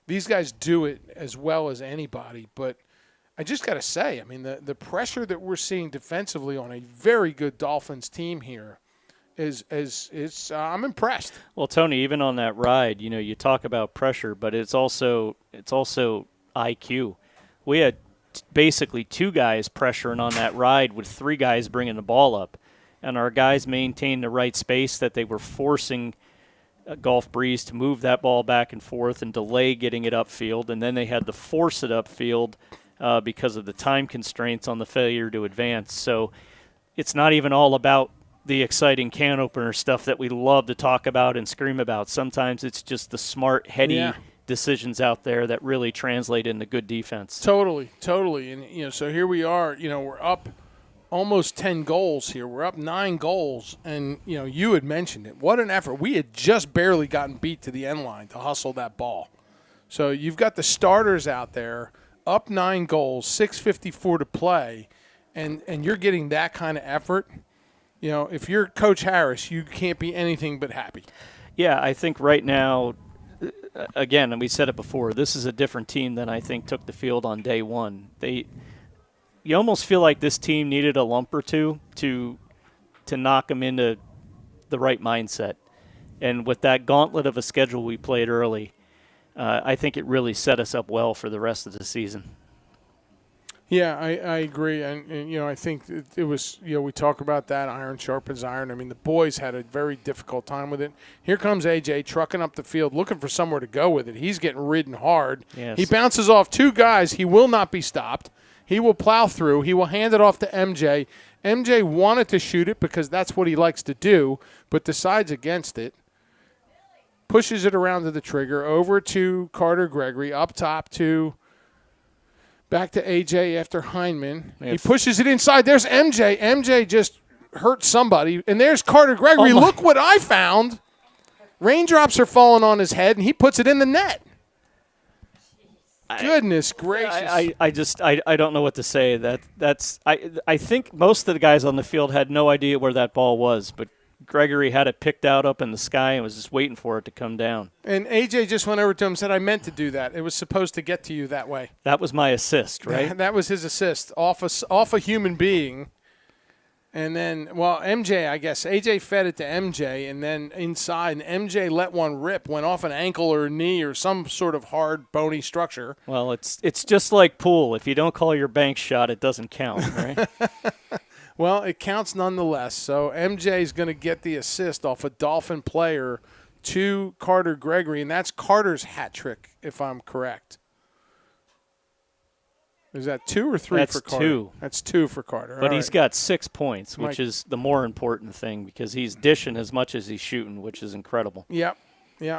these guys do it as well as anybody. But I just got to say, I mean, the pressure that we're seeing defensively on a very good Dolphins team here is I'm impressed. Well, Tony, even on that ride, you talk about pressure, but it's also IQ. We had basically two guys pressuring on that ride with three guys bringing the ball up, and our guys maintained the right space that they were forcing Gulf Breeze to move that ball back and forth and delay getting it upfield, and then they had to force it upfield because of the time constraints on the failure to advance. So it's not even all about the exciting can opener stuff that we love to talk about and scream about. Sometimes it's just the smart, heady decisions out there that really translate into good defense. Totally. And, so here we are, we're up almost 10 goals here. We're up 9 goals. And, you had mentioned it. What an effort. We had just barely gotten beat to the end line to hustle that ball. So you've got the starters out there, up 9 goals, 6:54 to play, and you're getting that kind of effort. If you're Coach Harris, you can't be anything but happy. Yeah, I think right now, again, and we said it before, this is a different team than I think took the field on day one. You almost feel like this team needed a lump or two to knock them into the right mindset. And with that gauntlet of a schedule we played early, I think it really set us up well for the rest of the season. Yeah, I agree. And I think it was, we talk about that, iron sharpens iron. I mean, the boys had a very difficult time with it. Here comes AJ trucking up the field, looking for somewhere to go with it. He's getting ridden hard. Yes. He bounces off 2 guys. He will not be stopped. He will plow through. He will hand it off to MJ. MJ wanted to shoot it because that's what he likes to do, but decides against it. Pushes it around to the trigger, over to Carter Gregory, up top to back to AJ after Heineman. He pushes it inside. There's MJ. MJ just hurt somebody. And there's Carter Gregory. Look what I found. Raindrops are falling on his head, and he puts it in the net. Goodness gracious. I don't know what to say. I think most of the guys on the field had no idea where that ball was, but Gregory had it picked out up in the sky and was just waiting for it to come down. And AJ just went over to him and said, I meant to do that. It was supposed to get to you that way. That was my assist, right? That was his assist off a human being. And then, MJ, I guess. AJ fed it to MJ, and then inside, and MJ let one rip, went off an ankle or a knee or some sort of hard, bony structure. Well, it's just like pool. If you don't call your bank shot, it doesn't count, right? Well, it counts nonetheless. So MJ's going to get the assist off a Dolphin player to Carter Gregory, and that's Carter's hat trick, if I'm correct. Is that 2 or 3 for Carter? That's 2. That's 2 for Carter. But he's got 6 points, which is the more important thing because he's dishing as much as he's shooting, which is incredible. Yep.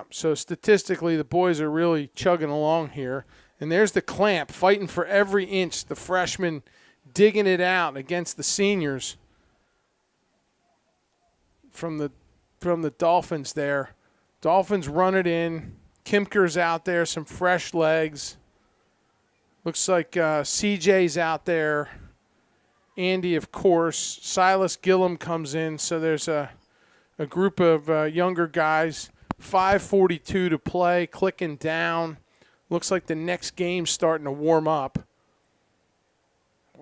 So statistically, the boys are really chugging along here. And there's the clamp fighting for every inch. The freshman digging it out against the seniors from the Dolphins there. Dolphins run it in. Kimker's out there, some fresh legs. Looks like CJ's out there. Andy, of course. Silas Gillum comes in. So there's a group of younger guys. 5:42 to play, clicking down. Looks like the next game's starting to warm up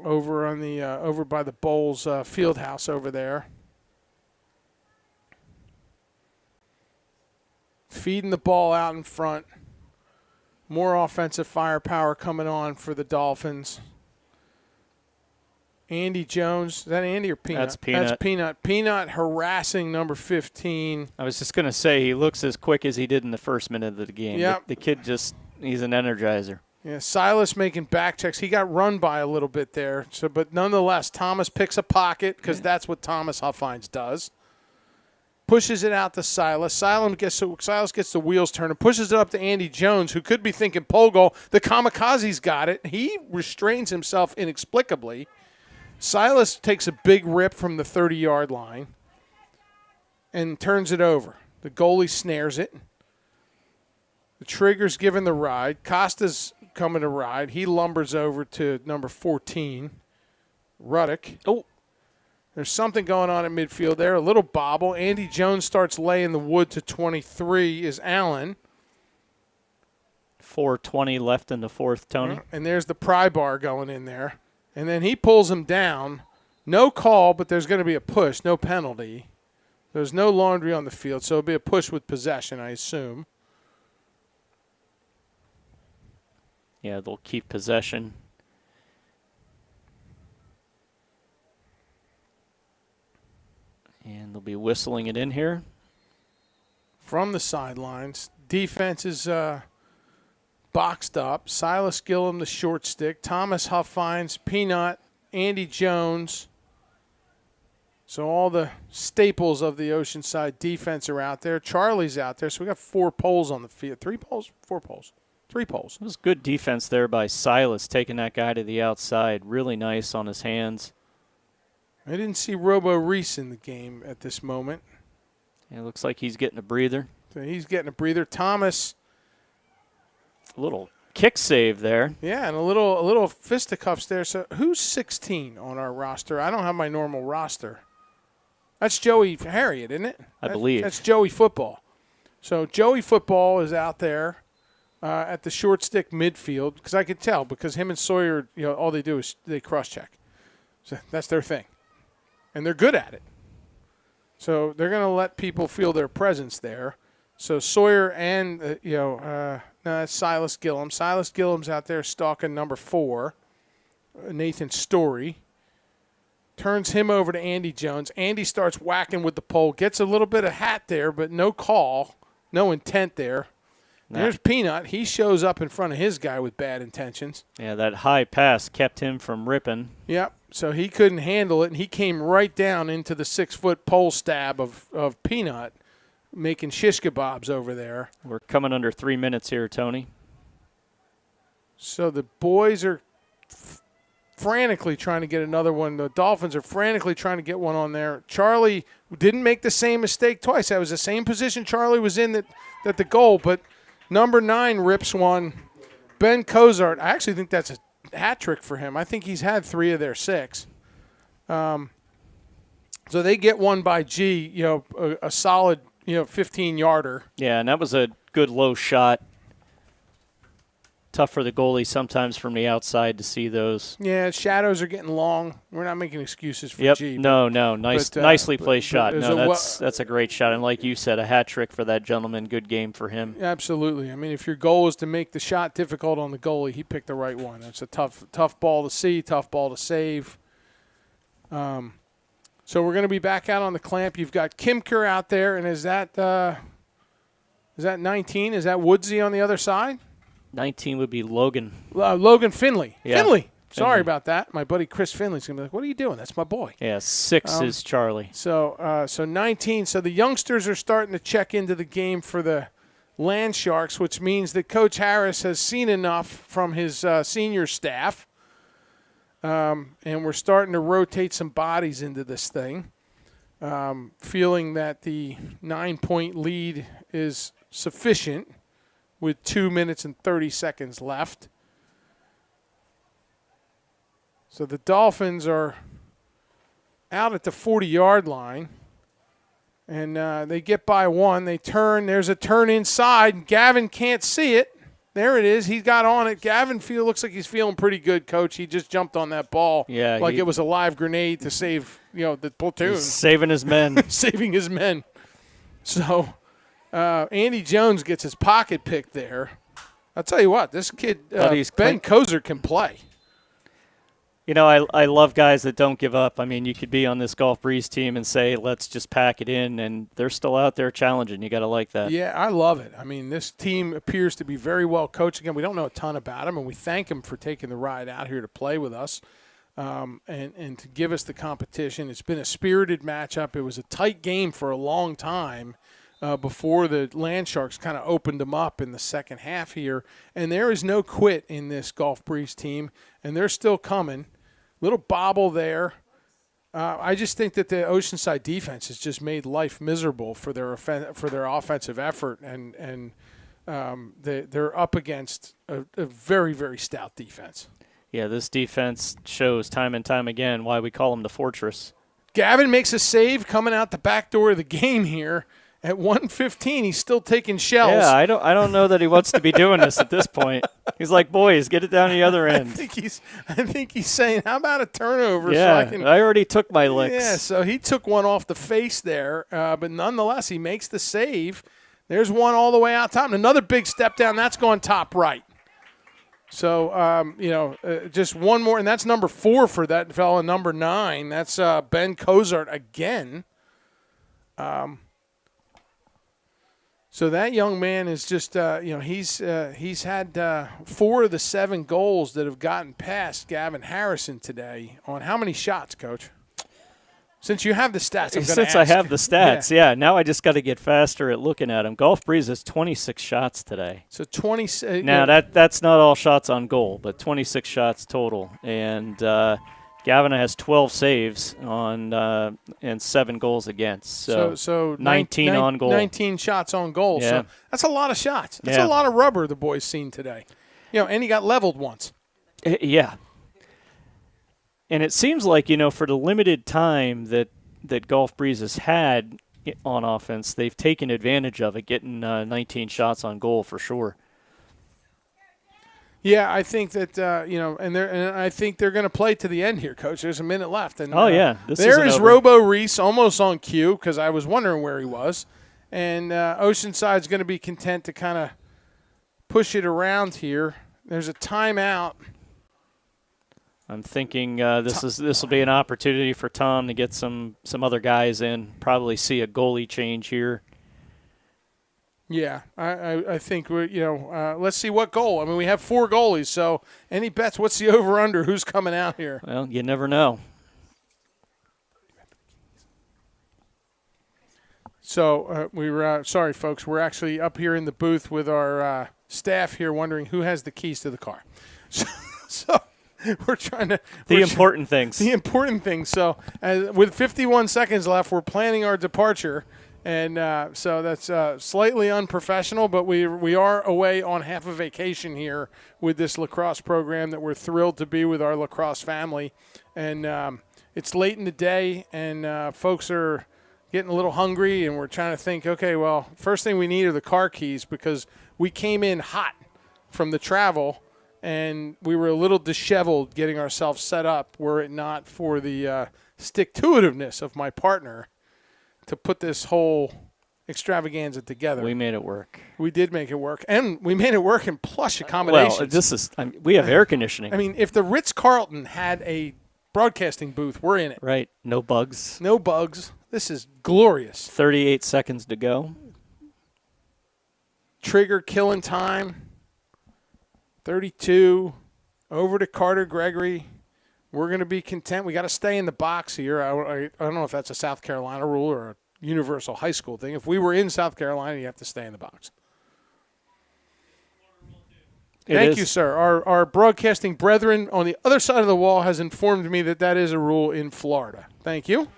over on the over by the Bowles field house over there. Feeding the ball out in front. More offensive firepower coming on for the Dolphins. Andy Jones. Is that Andy or Peanut? That's Peanut. That's Peanut. Peanut harassing number 15. I was just going to say, he looks as quick as he did in the first minute of the game. Yep. The kid he's an energizer. Yeah, Silas making back checks. He got run by a little bit there. But nonetheless, Thomas picks a pocket because that's what Thomas Huffines does. Pushes it out to Silas. Silas gets the wheels turning. Pushes it up to Andy Jones, who could be thinking pole goal. The kamikaze's got it. He restrains himself inexplicably. Silas takes a big rip from the 30-yard line and turns it over. The goalie snares it. The trigger's given the ride. Costa's coming to ride. He lumbers over to number 14, Ruddick. Oh, there's something going on at midfield there. A little bobble. Andy Jones starts laying the wood to 23 is Allen. 4:20 left in the fourth, Tony. And there's the pry bar going in there. And then he pulls him down. No call, but there's going to be a push. No penalty. There's no laundry on the field, so it'll be a push with possession, I assume. Yeah, they'll keep possession. And they'll be whistling it in here. From the sidelines. Defense is boxed up. Silas Gillum, the short stick. Thomas Huffines, Peanut, Andy Jones. So all the staples of the Oceanside defense are out there. Charlie's out there. So we got 4 poles on the field. 3 poles? 4 poles. 3 poles. It was good defense there by Silas, taking that guy to the outside. Really nice on his hands. I didn't see Robo Reese in the game at this moment. It looks like he's getting a breather. So he's getting a breather. Thomas. A little kick save there. Yeah, and a little fisticuffs there. So who's 16 on our roster? I don't have my normal roster. That's Joey Harriet, isn't it? I believe. That's Joey Football. So Joey Football is out there at the short stick midfield because I could tell because him and Sawyer, all they do is they cross-check. So that's their thing. And they're good at it. So they're going to let people feel their presence there. So Sawyer and, no, that's Silas Gillum. Silas Gillum's out there stalking number 4, Nathan Story. Turns him over to Andy Jones. Andy starts whacking with the pole. Gets a little bit of hat there, but no call. No intent there. Nah. There's Peanut. He shows up in front of his guy with bad intentions. Yeah, that high pass kept him from ripping. Yep. So he couldn't handle it, and he came right down into the 6-foot pole stab of Peanut, making shish kebabs over there. We're coming under 3 minutes here, Tony. So the boys are frantically trying to get another one. The Dolphins are frantically trying to get one on there. Charlie didn't make the same mistake twice. That was the same position Charlie was in that the goal, but number 9 rips one. Ben Cozart, I actually think that's a hat trick for him. I think he's had 3 of their 6. So they get one by G, a solid, 15-yarder. Yeah, and that was a good low shot. Tough for the goalie sometimes from the outside to see those. Yeah, shadows are getting long. We're not making excuses for Yep. G. No. Nicely placed shot. No, that's a great shot. And like you said, a hat trick for that gentleman. Good game for him. Absolutely. I mean, if your goal is to make the shot difficult on the goalie, he picked the right one. It's a tough ball to see, tough ball to save. So we're going to be back out on the clamp. You've got Kimker out there, and is that 19? Is that Woodsy on the other side? 19 would be Logan. Logan Finley. Yeah. Finley. Sorry about that. My buddy Chris Finley's going to be like, what are you doing? That's my boy. Yeah, 6 is Charlie. So 19. So the youngsters are starting to check into the game for the Land Sharks, which means that Coach Harris has seen enough from his senior staff. And we're starting to rotate some bodies into this thing, feeling that the 9-point lead is sufficient with 2 minutes and 30 seconds left. So the Dolphins are out at the 40-yard line. And they get by one. They turn. There's a turn inside. Gavin can't see it. There it is. He got on it. Gavin looks like he's feeling pretty good, Coach. He just jumped on that ball like it was a live grenade to save, the platoon. Saving his men. Saving his men. So Andy Jones gets his pocket picked there. I'll tell you what, this kid, Ben Kozer, can play. I love guys that don't give up. I mean, you could be on this Golf Breeze team and say, let's just pack it in, and they're still out there challenging. You got to like that. Yeah, I love it. I mean, this team appears to be very well coached. Again, we don't know a ton about them, and we thank them for taking the ride out here to play with us and to give us the competition. It's been a spirited matchup. It was a tight game for a long time before the Land Sharks kind of opened them up in the second half here. And there is no quit in this Golf Breeze team, and they're still coming. Little bobble there. I just think that the Oceanside defense has just made life miserable for their offensive effort, and they're up against a very, very stout defense. Yeah, this defense shows time and time again why we call them the Fortress. Gavin makes a save coming out the back door of the game here. At 1:15, he's still taking shells. Yeah, I don't know that he wants to be doing this at this point. He's like, boys, get it down the other end. I think he's saying, how about a turnover? Yeah, so I already took my licks. Yeah, so he took one off the face there, but nonetheless, he makes the save. There's one all the way out top. And another big step down. That's going top right. So, just one more, and that's number 4 for that fellow, number 9. That's Ben Kozart again. So that young man is just, he's had 4 of the 7 goals that have gotten past Gavin Harrison today. On how many shots, Coach? Since you have the stats, I have the stats, yeah. Now I just got to get faster at looking at them. Golf Breeze has 26 shots today. So 20. Now that's not all shots on goal, but 26 shots total, and Gavin has 12 saves on and 7 goals against. So 19 on goal. 19 shots on goal. Yeah. So that's a lot of shots. That's a lot of rubber the boys seen today. And he got leveled once. Yeah. And it seems like, for the limited time that Golf Breeze has had on offense, they've taken advantage of it, getting 19 shots on goal for sure. Yeah, I think that and I think they're going to play to the end here, Coach. There's a minute left, and there is Robo Reese almost on cue because I was wondering where he was, and Oceanside's going to be content to kind of push it around here. There's a timeout. I'm thinking this will be an opportunity for Tom to get some other guys in. Probably see a goalie change here. Yeah, I think let's see what goal. I mean, we have 4 goalies, so any bets? What's the over/under? Who's coming out here? Well, you never know. So sorry, folks. We're actually up here in the booth with our staff here, wondering who has the keys to the car. So we're trying to the important things. The important things. So with 51 seconds left, we're planning our departure. And so that's slightly unprofessional, but we are away on half a vacation here with this lacrosse program that we're thrilled to be with our lacrosse family. And it's late in the day, and folks are getting a little hungry, and we're trying to think, okay, well, first thing we need are the car keys because we came in hot from the travel, and we were a little disheveled getting ourselves set up were it not for the stick-to-itiveness of my partner to put this whole extravaganza together. We made it work. We did make it work, and we made it work in plush accommodations. Well, we have air conditioning. I mean, if the Ritz-Carlton had a broadcasting booth, we're in it. Right. No bugs. No bugs. This is glorious. 38 seconds to go. Trigger killing time. 32. Over to Carter Gregory. We're going to be content. We got to stay in the box here. I don't know if that's a South Carolina rule or a universal high school thing. If we were in South Carolina, you have to stay in the box. Thank you, sir. Our broadcasting brethren on the other side of the wall has informed me that is a rule in Florida. Thank you.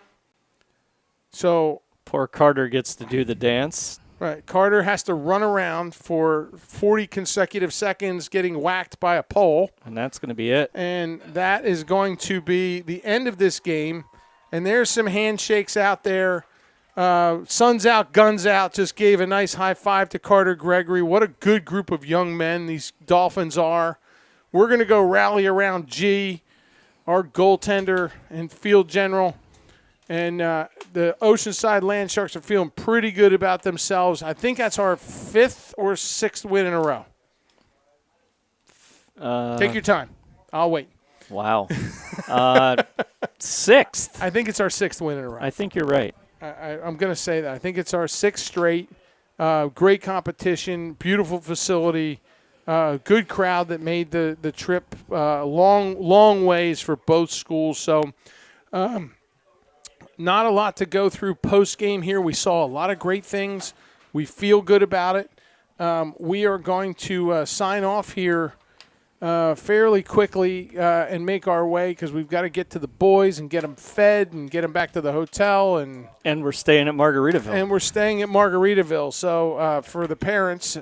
So poor Carter gets to do the dance. Right. Carter has to run around for 40 consecutive seconds getting whacked by a pole. And that's going to be it. And that is going to be the end of this game. And there's some handshakes out there. Sun's out, guns out, just gave a nice high five to Carter Gregory. What a good group of young men these Dolphins are. We're going to go rally around G, our goaltender and field general. And the Oceanside Land Sharks are feeling pretty good about themselves. I think that's our 5th or 6th win in a row. Take your time. I'll wait. Wow. 6th. I think it's our 6th win in a row. I think you're right. I'm going to say that. I think it's our 6th straight. Great competition, beautiful facility, good crowd that made the trip long ways for both schools. So not a lot to go through post-game here. We saw a lot of great things. We feel good about it. We are going to sign off here fairly quickly and make our way because we've got to get to the boys and get them fed and get them back to the hotel. And we're staying at Margaritaville. So for the parents,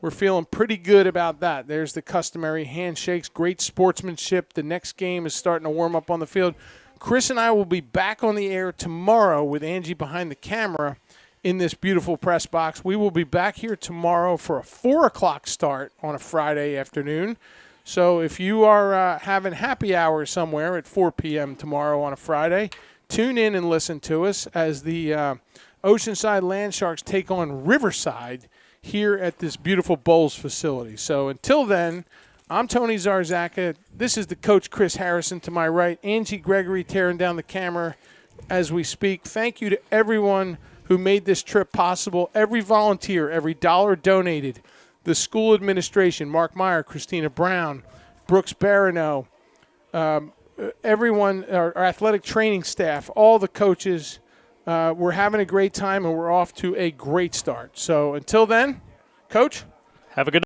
we're feeling pretty good about that. There's the customary handshakes, great sportsmanship. The next game is starting to warm up on the field. Chris and I will be back on the air tomorrow with Angie behind the camera in this beautiful press box. We will be back here tomorrow for a 4 o'clock start on a Friday afternoon. So if you are having happy hour somewhere at 4 p.m. tomorrow on a Friday, tune in and listen to us as the Oceanside Land Sharks take on Riverside here at this beautiful Bowls facility. So until then, I'm Tony Zarzaka. This is the coach, Chris Harrison, to my right. Angie Gregory tearing down the camera as we speak. Thank you to everyone who made this trip possible, every volunteer, every dollar donated, the school administration, Mark Meyer, Christina Brown, Brooks Barano, everyone, our athletic training staff, all the coaches. We're having a great time, and we're off to a great start. So until then, Coach. Have a good